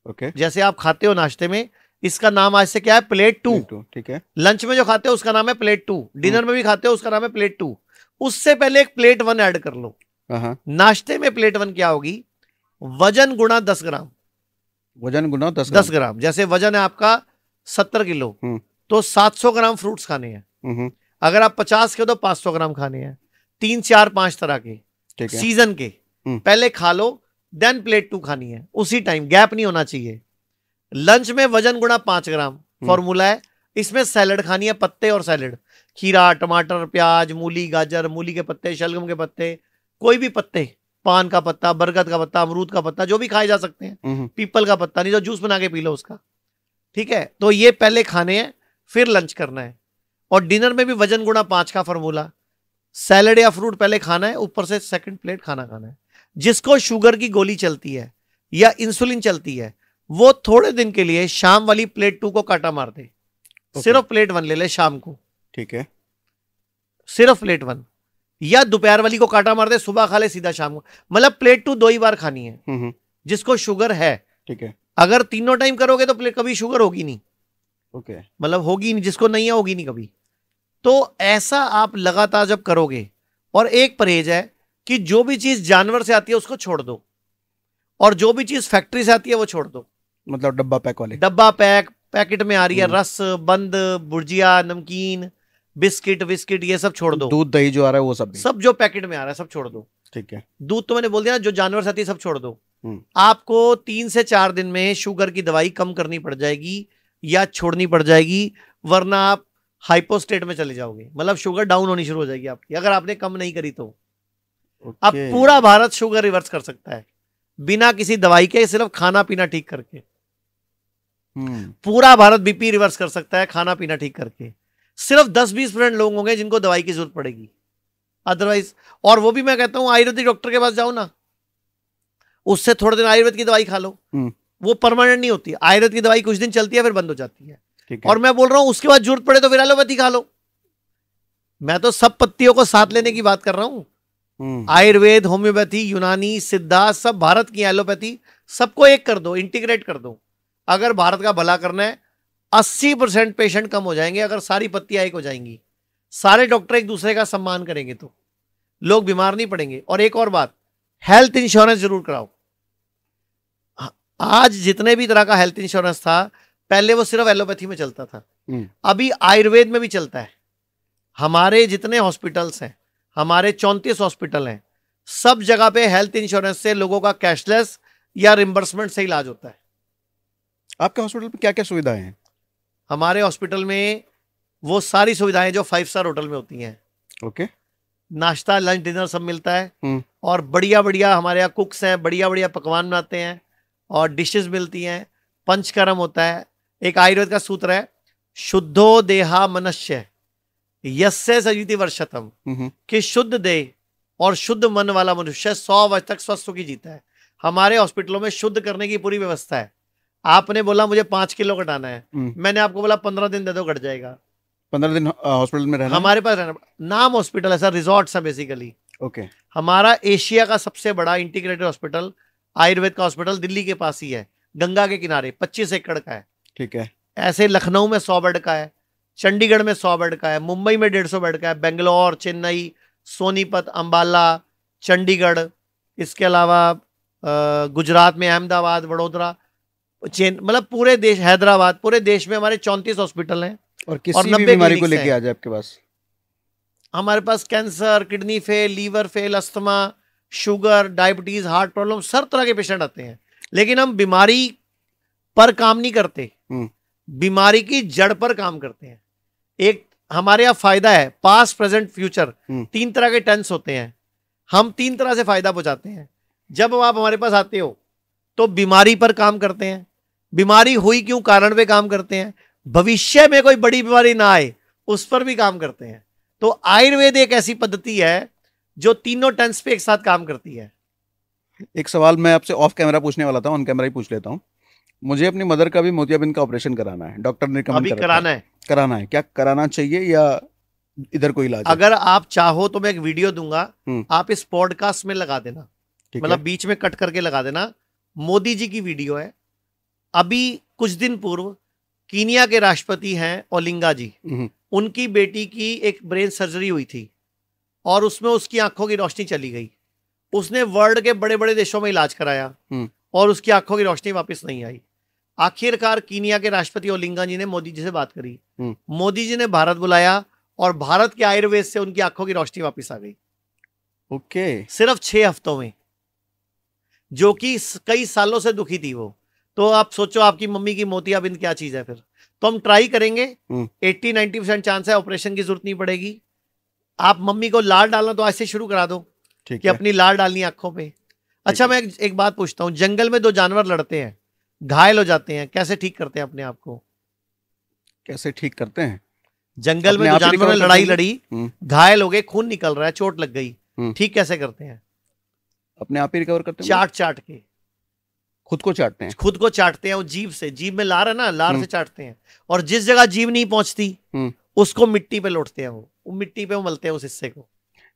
ओके। जैसे आप खाते हो नाश्ते में, इसका नाम आज से क्या है, प्लेट 2। ठीक है। लंच में जो खाते हो उसका नाम है प्लेट 2, डिनर में भी खाते हो उसका नाम है प्लेट 2। उससे पहले एक प्लेट 1 ऐड कर लो। नाश्ते में प्लेट 1 क्या होगी, वजन गुणा 10 ग्राम। वजन गुना 10 ग्राम। जैसे वजन है आपका 70 किलो, तो 700 ग्राम फ्रूट्स खाने हैं। अगर आप 50 के हो तो 500 ग्राम खाने हैं, 3, 4, 5 तरह के सीजन के। पहले खा लो, देन प्लेट 2 खानी है, उसी टाइम, गैप नहीं होना चाहिए। लंच में वजन गुणा 5 ग्राम फॉर्मूला है। इसमें सैलड खानी है, पत्ते और सैलड, खीरा, टमाटर, प्याज, मूली, गाजर, मूली के पत्ते, शलगम के पत्ते, कोई भी पत्ते, पान का पत्ता, बरगद का पत्ता, अमरूद का पत्ता, जो भी खाए जा सकते हैं। पीपल का पत्ता नहीं तो जूस बना के पी लो उसका। ठीक है, तो ये पहले खाने हैं, फिर लंच करना है। और डिनर में भी वजन गुणा 5 का फॉर्मूला, सैलड या फ्रूट पहले खाना है, ऊपर से सेकंड प्लेट खाना खाना है। जिसको शुगर की गोली चलती है या इंसुलिन चलती है, वो थोड़े दिन के लिए शाम वाली प्लेट 2 को काटा मार दे। सिर्फ प्लेट 1 ले ले शाम को। ठीक है। सिर्फ प्लेट 1, या दोपहर वाली को काटा मार दे, सुबह खा ले सीधा शाम को। मतलब प्लेट 2 2 ही बार खानी है जिसको शुगर है। ठीक है। अगर तीनों टाइम करोगे तो प्लेट कभी शुगर होगी नहीं। ओके। मतलब होगी नहीं, जिसको नहीं है होगी नहीं कभी। तो ऐसा आप लगातार जब करोगे, और एक परहेज है कि जो भी चीज जानवर से आती है उसको छोड़ दो, और जो भी चीज फैक्ट्री से आती है वो छोड़ दो। मतलब डब्बा पैक वाले, डब्बा पैक, पैकेट में आ रही है, रस, बंद, भुजिया, नमकीन, बिस्किट विस्किट, ये सब छोड़ दो। दूध दही जो आ रहा है वो सब जो पैकेट में आ रहा है सब छोड़ दो। ठीक है। दूध तो मैंने बोल दिया ना, जो जानवर से आती है सब छोड़ दो। आपको 3 से 4 दिन में शुगर की दवाई कम करनी पड़ जाएगी या छोड़नी पड़ जाएगी, वरना आप हाइपोस्टेट में चले जाओगे। मतलब शुगर डाउन होनी शुरू हो जाएगी आपकी, अगर आपने कम नहीं करी तो। अब पूरा भारत शुगर रिवर्स कर सकता है बिना किसी दवाई के, सिर्फ खाना पीना ठीक करके। पूरा भारत बीपी रिवर्स कर सकता है खाना पीना ठीक करके। सिर्फ 10-20% लोग होंगे जिनको दवाई की जरूरत पड़ेगी, अदरवाइज। और वो भी मैं कहता हूं आयुर्वेदिक डॉक्टर के पास जाओ ना, उससे थोड़े दिन आयुर्वेद की दवाई खा लो, वो परमानेंट नहीं होती। आयुर्वेद की दवाई कुछ दिन चलती है फिर बंद हो जाती है। और मैं बोल रहा हूं उसके बाद जरूरत पड़े तो फिर एलोपैथी खा लो। मैं तो सब पत्तियों को साथ लेने की बात कर रहा हूं। आयुर्वेद, होम्योपैथी, यूनानी, सिद्धा, सब भारत की एलोपैथी, सबको एक कर दो, इंटीग्रेट कर दो। अगर भारत का भला करना है, 80% पेशेंट कम हो जाएंगे अगर सारी पत्तियां एक हो जाएंगी। सारे डॉक्टर एक दूसरे का सम्मान करेंगे तो लोग बीमार नहीं पड़ेंगे। और एक और बात, हेल्थ इंश्योरेंस जरूर कराओ। आज जितने भी तरह का हेल्थ इंश्योरेंस था, पहले वो सिर्फ एलोपैथी में चलता था, अभी आयुर्वेद में भी चलता है। हमारे जितने हॉस्पिटल्स हैं, हमारे 34 हॉस्पिटल हैं, सब जगह पे हेल्थ इंश्योरेंस से लोगों का कैशलेस या रिम्बर्समेंट से इलाज होता है। आपके हॉस्पिटल में क्या क्या सुविधाएं हैं? हमारे हॉस्पिटल में वो सारी सुविधाएं जो 5 स्टार होटल में होती हैं। ओके। नाश्ता, लंच, डिनर सब मिलता है। और बढ़िया बढ़िया हमारे यहाँ कुक्स हैं, बढ़िया बढ़िया पकवान बनाते हैं और डिशेस मिलती हैं। पंचकर्म होता है। एक आयुर्वेद का सूत्र है, शुद्धो देहा मनुष्य यस्य सजीति वर्षतम, कि शुद्ध देह और शुद्ध मन वाला मनुष्य 100 वर्ष तक स्वस्थ होकर जीता है। हमारे हॉस्पिटलों में शुद्ध करने की पूरी व्यवस्था है। आपने बोला मुझे 5 किलो घटाना है, मैंने आपको बोला 15 दिन दे दो, घट जाएगा। 15 दिन हॉस्पिटल में रहना? हमारे पास रहना। नाम हॉस्पिटल है सर, रिजॉर्ट्स है बेसिकली। ओके। हमारा एशिया का सबसे बड़ा इंटीग्रेटेड हॉस्पिटल, आयुर्वेद का हॉस्पिटल दिल्ली के पास ही है, गंगा के किनारे, 25 एकड़ का है। ठीक है। ऐसे लखनऊ में 100 बेड का है, चंडीगढ़ में 100 बेड का है, मुंबई में 150 बेड का है, बेंगलोर, चेन्नई, सोनीपत, अंबाला, चंडीगढ़, इसके अलावा गुजरात में अहमदाबाद, वडोदरा, मतलब पूरे देश, हैदराबाद, पूरे देश में हमारे 34 हॉस्पिटल हैं। और किसी भी बीमारी को लेके आ जाए आपके पास, हमारे पास cancer, kidney fail, liver fail, asthma, sugar, diabetes, heart problem, हर तरह के पेशेंट आते हैं, लेकिन हम बीमारी पर काम नहीं करते, बीमारी की जड़ पर काम करते हैं। एक हमारे यहाँ फायदा है, पास्ट, प्रेजेंट, फ्यूचर, 3 तरह के टेंस होते हैं, हम 3 तरह से फायदा पहुंचाते हैं। जब आप हमारे पास आते हो तो बीमारी पर काम करते हैं, बीमारी हुई क्यों, कारण पे काम करते हैं, भविष्य में कोई बड़ी बीमारी ना आए उस पर भी काम करते हैं। तो आयुर्वेद एक ऐसी पद्धति है जो तीनों टेंस पे एक साथ काम करती है। एक सवाल मैं आपसे ऑफ कैमरा पूछने वाला था, ऑन कैमरा ही पूछ लेता हूँ। मुझे अपनी मदर का भी मोतियाबिंद का ऑपरेशन कराना है, डॉक्टर ने रिकमेंड अभी कराना है। कराना है, क्या कराना चाहिए या इधर कोई इलाज है? अगर आप चाहो तो मैं एक वीडियो दूंगा, आप इस पॉडकास्ट में लगा देना, मतलब बीच में कट करके लगा देना। मोदी जी की वीडियो है। अभी कुछ दिन पूर्व कीनिया के राष्ट्रपति हैं ओलिंगा जी, उनकी बेटी की एक ब्रेन सर्जरी हुई थी और उसमें उसकी आंखों की रोशनी चली गई। उसने वर्ल्ड के बड़े बड़े देशों में इलाज कराया और उसकी आंखों की रोशनी वापस नहीं आई। आखिरकार कीनिया के राष्ट्रपति ओलिंगा जी ने मोदी जी से बात करी, मोदी जी ने भारत बुलाया और भारत के आयुर्वेद से उनकी आंखों की रोशनी वापस आ गई। ओके। सिर्फ 6 हफ्तों में, जो कि कई सालों से दुखी थी वो। तो आप सोचो आपकी मम्मी की मोतियाबिंद क्या चीज है। फिर तो हम ट्राई करेंगे, 80-90% चांस है, ऑपरेशन की जरूरत नहीं पड़ेगी। आप मम्मी को लाल डालना तो ऐसे शुरू करा दो कि अपनी लाल डालनी आंखों पे। अच्छा, मैं एक बात पूछता हूं, जंगल में 2 जानवर लड़ते हैं, घायल हो जाते हैं, कैसे ठीक करते हैं अपने आप को? कैसे ठीक करते हैं? जंगल में 2 जानवर ने लड़ाई लड़ी, घायल हो गए, खून निकल रहा है, चोट लग गई, ठीक कैसे करते हैं? अपने आप ही रिकवर करते हैं, चाट के खुद को चाटते हैं। खुद को चाटते हैं, वो जीभ से, जीभ में लार है ना, लार से चाटते हैं। और जिस जगह जीभ नहीं पहुंचती उसको मिट्टी पे लौटते हैं, वो मिट्टी पे मलते हैं उस हिस्से को।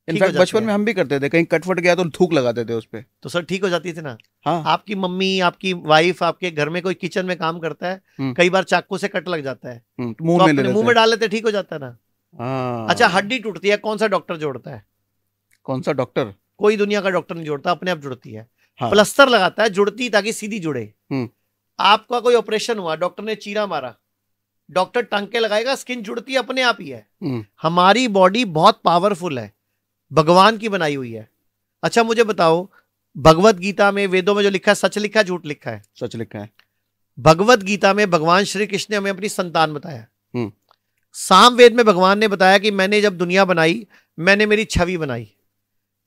इनफैक्ट बचपन में हम भी करते थे, कहीं कट फट गया तो थूक लगाते थे उस पे, तो सर ठीक हो जाती थी ना। हाँ। आपकी मम्मी, आपकी वाइफ, आपके घर में कोई किचन में काम करता है, कई बार चाकू से कट लग जाता है, मुंह में डाल लेते, ठीक हो जाता है ना। अच्छा, हड्डी टूटती है, कौन सा डॉक्टर जोड़ता है? कौन सा डॉक्टर? कोई दुनिया का डॉक्टर नहीं जोड़ता, अपने आप जुड़ती है। हाँ। प्लास्टर लगाता है जुड़ती, ताकि सीधी जुड़े। आपका कोई ऑपरेशन हुआ, डॉक्टर ने चीरा मारा, डॉक्टर टांके लगाएगा, स्किन जुड़ती अपने आप ही है। हमारी बॉडी बहुत पावरफुल है, भगवान की बनाई हुई है। अच्छा मुझे बताओ, भगवत गीता में, वेदों में जो लिखा है, सच लिखा है, झूठ लिखा है? सच लिखा है। भगवत गीता में भगवान श्री कृष्ण ने हमें अपनी संतान बताया। सामवेद में भगवान ने बताया कि मैंने जब दुनिया बनाई, मैंने मेरी छवि बनाई।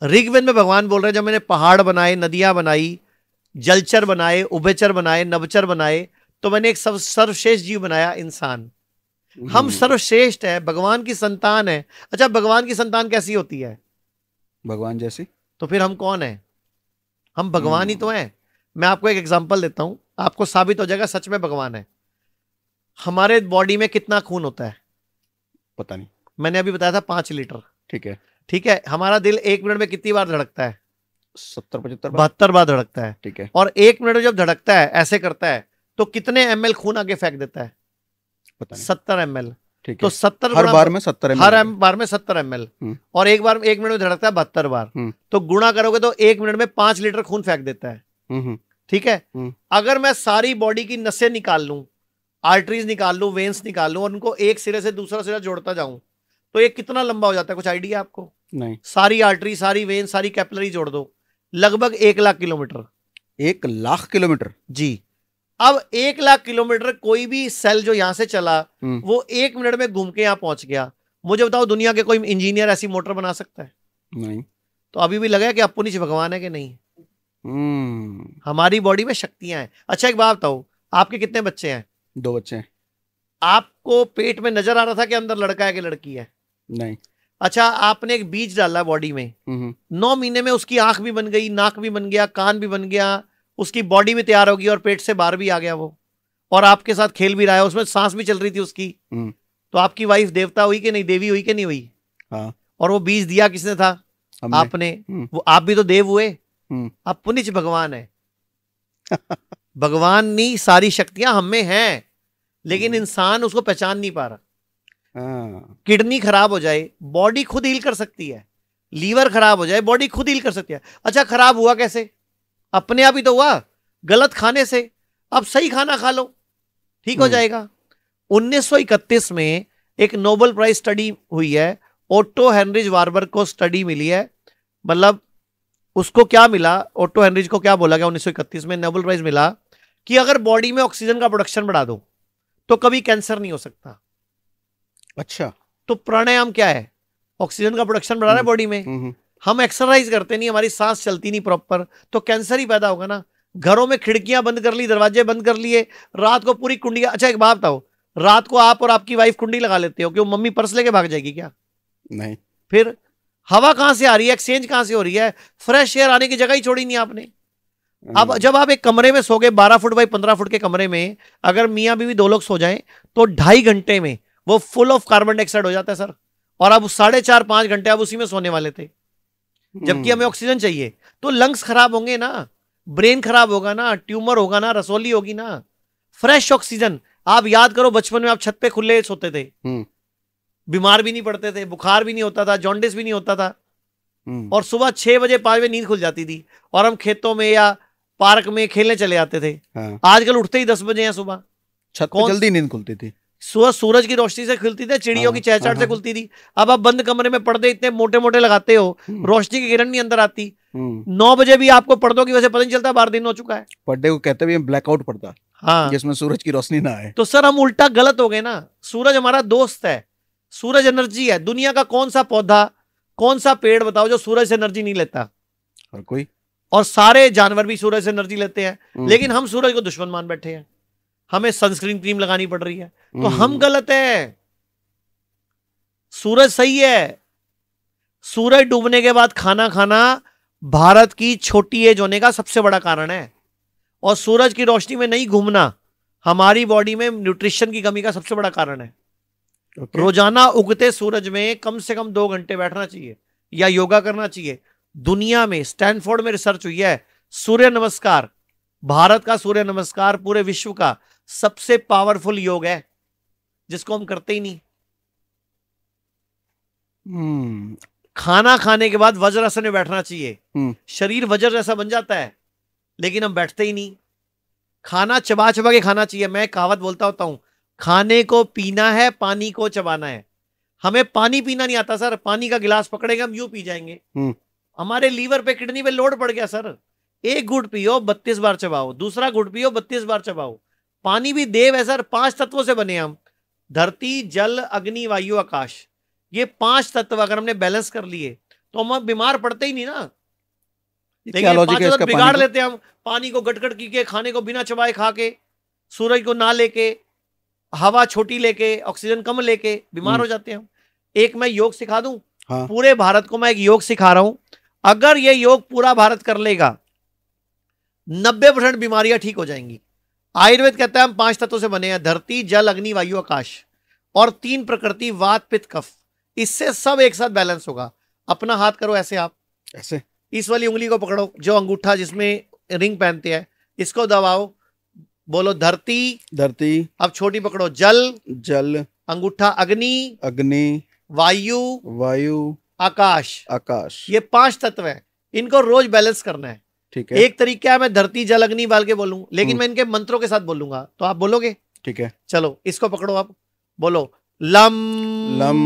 ऋग्वेद में भगवान बोल रहे हैं, जब मैंने पहाड़ बनाए, नदियां बनाई, जलचर बनाए, उभयचर बनाए, नभचर बनाए, तो मैंने एक सर्वश्रेष्ठ जीव बनाया, इंसान। हम सर्वश्रेष्ठ है, भगवान की संतान है। अच्छा, भगवान की संतान कैसी होती है? भगवान जैसी। तो फिर हम कौन है? हम भगवान ही तो हैं। मैं आपको एक एग्जांपल देता हूं, आपको साबित हो जाएगा सच में भगवान है। हमारे बॉडी में कितना खून होता है? पता नहीं, मैंने अभी बताया था 5 लीटर। ठीक है। हमारा दिल 1 मिनट में कितनी बार धड़कता है? 70-75 72 बार धड़कता है। ठीक है। और 1 मिनट में जब धड़कता है, ऐसे करता है, तो कितने ml खून आगे फेंक देता है? पता नहीं। 70 ml। ठीक तो है। 70 हर बार में 70 ml। हर बार में 70 ml। और एक बार 1 मिनट में धड़कता है 72 बार। तो गुणा करोगे तो 1 मिनट में 5 लीटर खून फेंक देता है। ठीक है। अगर मैं सारी बॉडी की नसें निकाल लूं, आर्टरीज निकाल लूं, वेन्स निकाल लूं, और उनको एक सिरे से दूसरा सिरा जोड़ता जाऊं, तो ये कितना लंबा हो जाता है? कुछ आइडिया आपको? नहीं। सारी आर्टरी, सारी वेन, सारी कैपिलरी जोड़ दो, लगभग 1 लाख किलोमीटर। 1 लाख किलोमीटर? जी। अब 1 लाख किलोमीटर कोई भी सेल जो यहां से चला, वो 1 मिनट में घूम के यहां पहुंच गया। मुझे बताओ, दुनिया के कोई इंजीनियर ऐसी मोटर बना सकता है? नहीं। तो अभी भी लगा कि अपुनिच भगवान है कि नहीं? हमारी बॉडी में शक्तियां हैं। अच्छा एक बात बताओ, आपके कितने बच्चे हैं? 2 बच्चे हैं। आपको पेट में नजर आ रहा था कि अंदर लड़का है कि लड़की है? नहीं। अच्छा, आपने एक बीज डाला बॉडी में, 9 महीने में उसकी आंख भी बन गई, नाक भी बन गया, कान भी बन गया, उसकी बॉडी भी तैयार होगी और पेट से बाहर भी आ गया वो, और आपके साथ खेल भी रहा है, उसमें सांस भी चल रही थी उसकी। तो आपकी वाइफ देवता हुई कि नहीं, देवी हुई कि नहीं हुई? हाँ। और वो बीज दिया किसने था? आपने। वो आप भी तो देव हुए। आप पुनिच भगवान है। भगवान नहीं, सारी शक्तियां हम में हैं, लेकिन इंसान उसको पहचान नहीं पा रहा। किडनी खराब हो जाए, बॉडी खुद हील कर सकती है। लीवर खराब हो जाए, बॉडी खुद हील कर सकती है। अच्छा, खराब हुआ कैसे? अपने आप ही तो हुआ, गलत खाने से। अब सही खाना खा लो, ठीक हो जाएगा। 1931 में एक नोबेल प्राइज स्टडी हुई है, ओटो हेनरिच वारबर्ग को स्टडी मिली है, मतलब उसको क्या मिला, ओटो हेनरिच को क्या बोला गया 1931 में, नोबेल प्राइज मिला कि अगर बॉडी में ऑक्सीजन का प्रोडक्शन बढ़ा दो तो कभी कैंसर नहीं हो सकता। अच्छा, तो प्राणायाम क्या है, ऑक्सीजन का प्रोडक्शन बढ़ा रहा है बॉडी में। हम एक्सरसाइज करते नहीं, हमारी सांस चलती नहीं प्रॉपर, तो कैंसर ही पैदा होगा ना। घरों में खिड़कियां बंद कर ली, दरवाजे बंद कर लिए, रात को पूरी कुंडियां, अच्छा एक बात बताओ, रात को आप और आपकी वाइफ कुंडी लगा लेते हो, क्यों मम्मी पर्स लेके भाग जाएगी क्या? नहीं। फिर हवा कहां से आ रही है, एक्सचेंज कहां से हो रही है, फ्रेश एयर आने की जगह ही छोड़ी नहीं आपने। अब जब आप एक कमरे में सोगे 12 फुट बाई 15 फुट के कमरे में, अगर मियां बीवी 2 लोग सो जाएं तो 2.5 घंटे में वो फुल ऑफ कार्बन डाइऑक्साइड हो जाता है सर। और अब 4.5-5 घंटे आप उसी में सोने वाले थे, जबकि हमें ऑक्सीजन चाहिए। तो लंग्स खराब होंगे ना, ब्रेन खराब होगा ना, ट्यूमर होगा ना, रसोली होगी ना। फ्रेश ऑक्सीजन, आप याद करो बचपन में आप छत पे खुले सोते थे, बीमार भी नहीं पड़ते थे, बुखार भी नहीं होता था, जॉन्डिस भी नहीं होता था, और सुबह 6 बजे 5 बजे नींद खुल जाती थी और हम खेतों में या पार्क में खेलने चले जाते थे। हाँ। आजकल उठते ही 10 बजे हैं सुबह, छत पे जल्दी नींद खुलती थी, सुबह सूरज की रोशनी से खुलती थी, चिड़ियों की चहचहाट से खुलती थी। अब आप बंद कमरे में पर्दे इतने मोटे मोटे लगाते हो, रोशनी की किरण नहीं अंदर आती। 9 बजे भी आपको पर्दों की वजह से पता नहीं चलता बाहर दिन हो चुका है। पर्दे को कहते भी ब्लैकआउट पड़ता, हाँ, जिसमें सूरज की रोशनी ना आए। तो सर हम उल्टा गलत हो गए ना। सूरज हमारा दोस्त है, सूरज एनर्जी है। दुनिया का कौन सा पौधा, कौन सा पेड़ बताओ जो सूरज से एनर्जी नहीं लेता? और कोई, और सारे जानवर भी सूरज से एनर्जी लेते हैं, लेकिन हम सूरज को दुश्मन मान बैठे हैं। हमें सनस्क्रीन क्रीम लगानी पड़ रही है, तो हम गलत है, सूरज सही है। सूरज डूबने के बाद खाना खाना भारत की छोटी एज होने का सबसे बड़ा कारण है, और सूरज की रोशनी में नहीं घूमना हमारी बॉडी में न्यूट्रिशन की कमी का सबसे बड़ा कारण है। रोजाना उगते सूरज में कम से कम 2 घंटे बैठना चाहिए या योगा करना चाहिए। दुनिया में स्टैनफोर्ड में रिसर्च हुई है, सूर्य नमस्कार, भारत का सूर्य नमस्कार पूरे विश्व का सबसे पावरफुल योग है, जिसको हम करते ही नहीं। खाना खाने के बाद वज्रासन में बैठना चाहिए, शरीर वज्र जैसा बन जाता है, लेकिन हम बैठते ही नहीं। खाना चबा चबा के खाना चाहिए। मैं कहावत बोलता होता हूं, खाने को पीना है, पानी को चबाना है। हमें पानी पीना नहीं आता सर, पानी का गिलास पकड़ेंगे हम यूं पी जाएंगे। हमारे लीवर पे, किडनी पे लोड पड़ गया सर। एक घूंट पियो 32 बार चबाओ, दूसरा घूंट पियो 32 बार चबाओ। पानी भी देव है सर, 5 तत्वों से बने हम, धरती जल अग्नि वायु आकाश। ये 5 तत्व अगर हमने बैलेंस कर लिए तो हम बीमार पड़ते ही नहीं ना। लेकिन 5 तत्व बिगाड़ लेते हम, पानी को गटगट की, खाने को बिना चबाए खा के, सूरज को ना लेके, हवा छोटी लेके, ऑक्सीजन कम लेके बीमार हो जाते हैं हम। एक मैं योग सिखा दूं, हाँ। पूरे भारत को मैं एक योग सिखा रहा हूं, अगर ये योग पूरा भारत कर लेगा 90% बीमारियां ठीक हो जाएंगी। आयुर्वेद कहता है हम 5 तत्वों से बने हैं, धरती जल अग्नि वायु आकाश, और 3 प्रकृति वात पित्त कफ। इससे सब एक साथ बैलेंस होगा। अपना हाथ करो ऐसे, आप ऐसे इस वाली उंगली को पकड़ो, जो अंगूठा जिसमें रिंग पहनते हैं, इसको दबाओ, बोलो धरती धरती। अब छोटी पकड़ो, जल जल, अंगूठा अग्नि अग्नि, वायु वायु, आकाश आकाश। ये 5 तत्व है, इनको रोज बैलेंस करना है। ठीक है। एक तरीका है मैं धरती जल अग्नि बाल के बोलूं, लेकिन मैं इनके मंत्रों के साथ बोलूंगा, तो आप बोलोगे? ठीक है, चलो इसको पकड़ो, आप बोलो लम लम।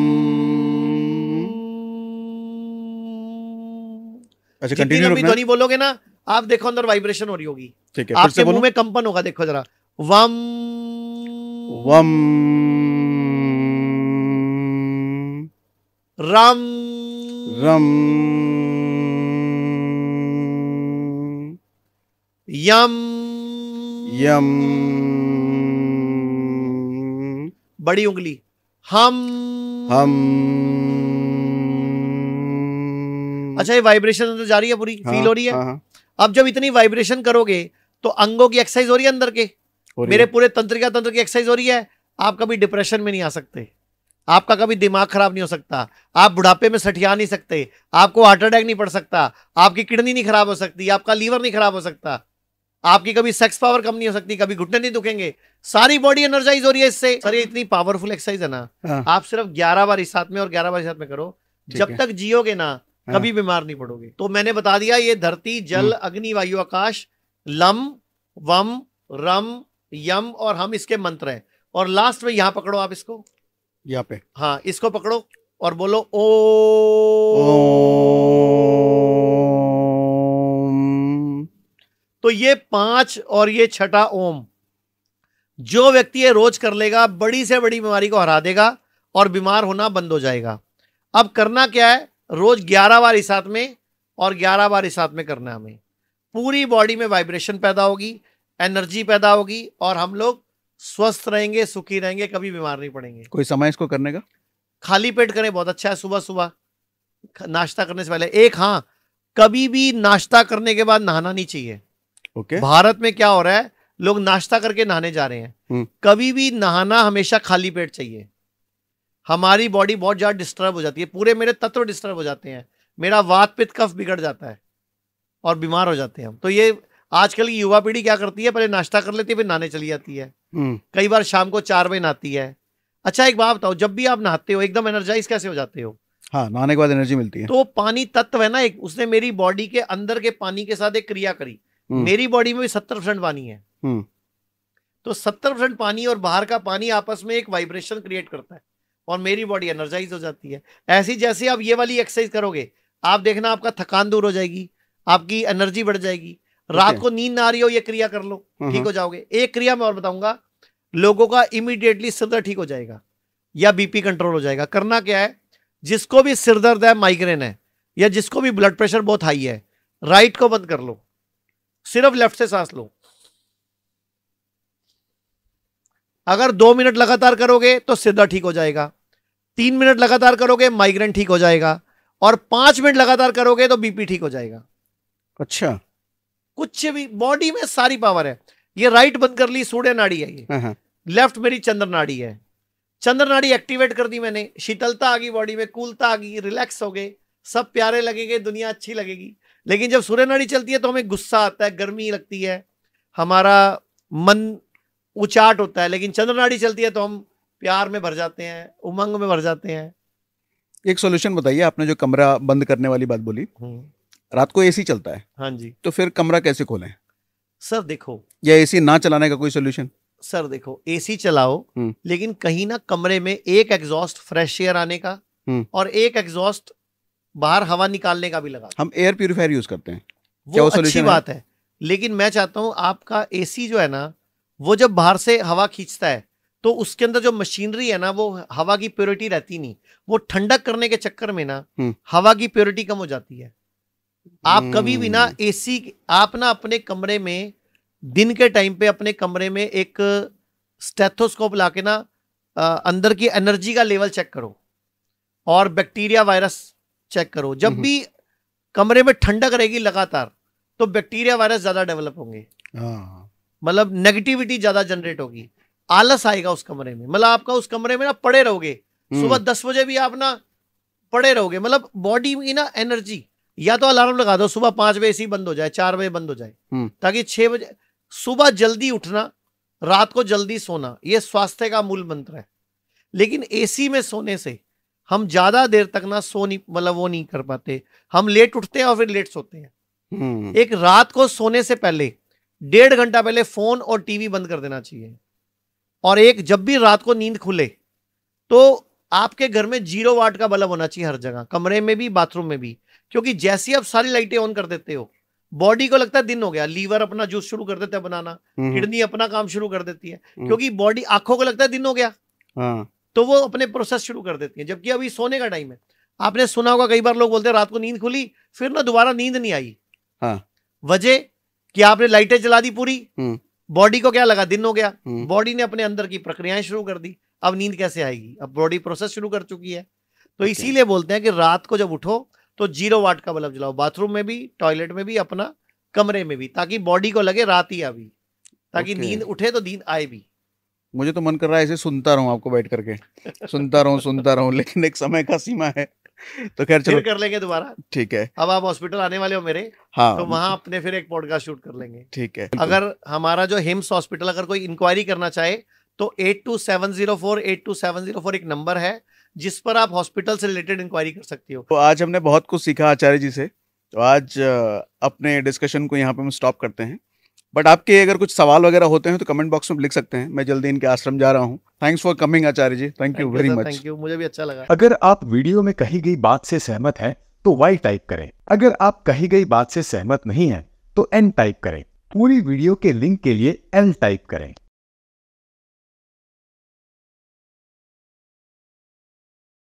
अच्छा, कंटिन्यू रखना। ध्वनि बोलोगे ना, आप देखो अंदर वाइब्रेशन हो रही होगी। ठीक है, आपके मुंह में कंपन होगा, देखो जरा, वम वम, रम रम, यम यम, बड़ी उंगली, हम अच्छा, ये वाइब्रेशन अंदर जा रही है, पूरी फील हो रही है। हाँ। अब जब इतनी वाइब्रेशन करोगे तो अंगों की एक्सरसाइज हो रही है अंदर के, मेरे पूरे तंत्रिका तंत्र की एक्सरसाइज हो रही है। आप कभी डिप्रेशन में नहीं आ सकते, आपका कभी दिमाग खराब नहीं हो सकता, आप बुढ़ापे में सठिया नहीं सकते, आपको हार्ट अटैक नहीं पड़ सकता, आपकी किडनी नहीं खराब हो सकती, आपका लीवर नहीं खराब हो सकता, आपकी कभी सेक्स पावर कम नहीं हो सकती, कभी घुटने नहीं दुखेंगे, सारी बॉडी एनर्जाइज हो रही है इससे। सर ये इतनी पावरफुल एक्सरसाइज है ना। हाँ। आप सिर्फ 11 बार इस हाथ में और 11 बार इस हाथ में करो, जब तक जियोगे ना कभी बीमार नहीं पड़ोगे। तो मैंने बता दिया, ये धरती जल अग्नि वायु आकाश, लम वम रम यम और हम, इसके मंत्र हैं। और लास्ट में यहां पकड़ो आप इसको, यहाँ पे, हाँ इसको पकड़ो, और बोलो ओम। तो ये 5 और ये छठा ओम, जो व्यक्ति ये रोज कर लेगा बड़ी से बड़ी बीमारी को हरा देगा और बीमार होना बंद हो जाएगा। अब करना क्या है, रोज 11 बार इस हाथ में और 11 बार इस हाथ में करना है हमें। पूरी बॉडी में वाइब्रेशन पैदा होगी, एनर्जी पैदा होगी और हम लोग स्वस्थ रहेंगे, सुखी रहेंगे, कभी बीमार नहीं पड़ेंगे। कोई समय इसको करने का? खाली पेट करें, बहुत अच्छा है। सुबह सुबह नाश्ता करने से पहले एक, हाँ, कभी भी नाश्ता करने के बाद नहाना नहीं चाहिए। ओके। भारत में क्या हो रहा है, लोग नाश्ता करके नहाने जा रहे हैं। कभी भी नहाना हमेशा खाली पेट चाहिए। हमारी बॉडी बहुत ज्यादा डिस्टर्ब हो जाती है, पूरे मेरे तत्व डिस्टर्ब हो जाते हैं, मेरा वात पित्त कफ बिगड़ जाता है और बीमार हो जाते हैं हम। तो ये आजकल की युवा पीढ़ी क्या करती है, पहले नाश्ता कर लेती है फिर नहाने चली जाती है। कई बार शाम को 4 बजे नहाती है। अच्छा एक बात बताओ, जब भी आप नहाते हो एकदम एनर्जाइज कैसे हो जाते हो? हाँ, नहाने के बाद एनर्जी मिलती है। तो पानी तत्व है ना एक, उसने मेरी बॉडी के अंदर के पानी के साथ एक क्रिया करी। मेरी बॉडी में भी 70% पानी है। तो 70% पानी और बाहर का पानी आपस में एक वाइब्रेशन क्रिएट करता है और मेरी बॉडी एनर्जाइज हो जाती है। ऐसी जैसे आप ये वाली एक्सरसाइज करोगे, आप देखना आपका थकान दूर हो जाएगी, आपकी एनर्जी बढ़ जाएगी। रात को नींद ना आ रही हो, ये क्रिया कर लो, ठीक हो जाओगे। एक क्रिया मैं और बताऊंगा, लोगों का इमीडिएटली सिर दर्द ठीक हो जाएगा या बीपी कंट्रोल हो जाएगा। करना क्या है, जिसको भी सिर दर्द है, माइग्रेन है, या जिसको भी ब्लड प्रेशर बहुत हाई है, राइट को बंद कर लो, सिर्फ लेफ्ट से सांस लो। अगर 2 मिनट लगातार करोगे तो सिर दर्द ठीक हो जाएगा, 3 मिनट लगातार करोगे माइग्रेन ठीक हो जाएगा, और 5 मिनट लगातार करोगे तो बीपी ठीक हो जाएगा। अच्छा, कुछ भी, बॉडी में सारी पावर है। ये राइट बंद कर ली, सूर्य नाड़ी है ये, लेफ्ट मेरी चंद्र नाड़ी है। चंद्र नाड़ी एक्टिवेट कर दी मैंने, शीतलता आ गई बॉडी में, कूलता आ गई, रिलैक्स हो गए, सब प्यारे लगेंगे, दुनिया अच्छी लगेगी। लेकिन जब सूर्य नाड़ी चलती है तो हमें गुस्सा आता है, गर्मी लगती है, हमारा मन उचाट होता है। लेकिन चंद्र नाड़ी चलती है तो हम प्यार में भर जाते हैं, उमंग में भर जाते हैं। एक सॉल्यूशन बताइए, आपने जो कमरा बंद करने वाली बात बोली, रात को एसी चलता है, हाँ जी, तो फिर कमरा कैसे खोलें? सर देखो, या एसी ना चलाने का कोई सॉल्यूशन? सर देखो, एसी चलाओ, लेकिन कहीं ना कमरे में एक एग्जॉस्ट फ्रेश एयर आने का और एक एग्जॉस्ट बाहर हवा निकालने का भी लगा। हम एयर प्यूरिफायर यूज करते हैं, वो अच्छी बात है, लेकिन मैं चाहता हूं आपका एसी जो है ना, वो जब बाहर से हवा खींचता है तो उसके अंदर जो मशीनरी है ना, वो हवा की प्योरिटी रहती नहीं, वो ठंडक करने के चक्कर में ना हवा की प्योरिटी कम हो जाती है। आप कभी भी ना एसी, आप ना अपने कमरे में दिन के टाइम पे अपने कमरे में एक स्टेथोस्कोप लाके ना अंदर की एनर्जी का लेवल चेक करो और बैक्टीरिया वायरस चेक करो। जब भी कमरे में ठंडक रहेगी लगातार तो बैक्टीरिया वायरस ज्यादा डेवलप होंगे, मतलब नेगेटिविटी ज्यादा जनरेट होगी, आलस आएगा उस कमरे में। मतलब आपका उस कमरे में ना पड़े रहोगे, सुबह 10 बजे भी आप ना पड़े रहोगे, मतलब बॉडी में ना एनर्जी। या तो अलार्म लगा दो, सुबह 5 बजे एसी बंद हो जाए, 4 बजे बंद हो जाए, ताकि 6 बजे सुबह जल्दी उठना, रात को जल्दी सोना, ये स्वास्थ्य का मूल मंत्र है। लेकिन एसी में सोने से हम ज्यादा देर तक ना सो नहीं, मतलब वो नहीं कर पाते, हम लेट उठते हैं और फिर लेट सोते हैं। एक रात को सोने से पहले 1.5 घंटा पहले फोन और टीवी बंद कर देना चाहिए। और एक, जब भी रात को नींद खुले तो आपके घर में 0 वाट का बल्ब होना चाहिए हर जगह, कमरे में भी, बाथरूम में भी। क्योंकि जैसे ही आप सारी लाइटें ऑन कर देते हो, बॉडी को लगता है दिन हो गया, लीवर अपना जूस शुरू कर देता है बनाना, किडनी अपना काम शुरू कर देती है, क्योंकि बॉडी, आंखों को लगता है दिन हो गया, तो वो अपने प्रोसेस शुरू कर देती है, जबकि अभी सोने का टाइम है। आपने सुना होगा, कई बार लोग बोलते हैं रात को नींद खुली फिर ना दोबारा नींद नहीं आई। वजह कि आपने लाइटें जला दी पूरी, बॉडी को क्या लगा दिन हो गया, बॉडी ने अपने अंदर की प्रक्रियाएं शुरू कर दी, अब नींद कैसे आएगी, अब बॉडी प्रोसेस शुरू कर चुकी है। तो इसीलिए बोलते हैं कि रात को जब उठो तो 0 वाट का बल्ब जलाओ, बाथरूम में भी, टॉयलेट में भी, अपना कमरे में भी, ताकि बॉडी को लगे रात ही अभी, ताकि नींद उठे तो नींद आए भी। मुझे तो मन कर रहा है ऐसे सुनता रहूं आपको बैठ करके, सुनता रहूं, लेकिन एक समय का सीमा है। तो खैर चलो, कर लेंगे दोबारा, ठीक है। अब आप हॉस्पिटल आने वाले हो मेरे, हाँ, तो वहां अपने फिर एक पॉडकास्ट शूट कर लेंगे, ठीक है। अगर हमारा जो हिम्स हॉस्पिटल, अगर कोई इंक्वायरी करना चाहे तो 8270482704 एक नंबर है जिस पर आप हॉस्पिटल से रिलेटेड इंक्वायरी कर सकती हो। तो आज हमने बहुत कुछ सीखा आचार्य जी से, तो आज अपने डिस्कशन को यहाँ पे हम स्टॉप करते हैं। बट आपके अगर कुछ सवाल वगैरह होते हैं तो कमेंट बॉक्स में लिख सकते हैं, मैं जल्दी इनके आश्रम जा रहा हूँ। Thanks for coming Acharya ji, thank you very much. Thank you, मुझे भी अच्छा लगा। अगर आप वीडियो में कही गई बात से सहमत हैं तो Y टाइप करें, अगर आप कही गई बात से सहमत नहीं हैं तो N टाइप करें, पूरी वीडियो के लिंक के लिए L टाइप करें।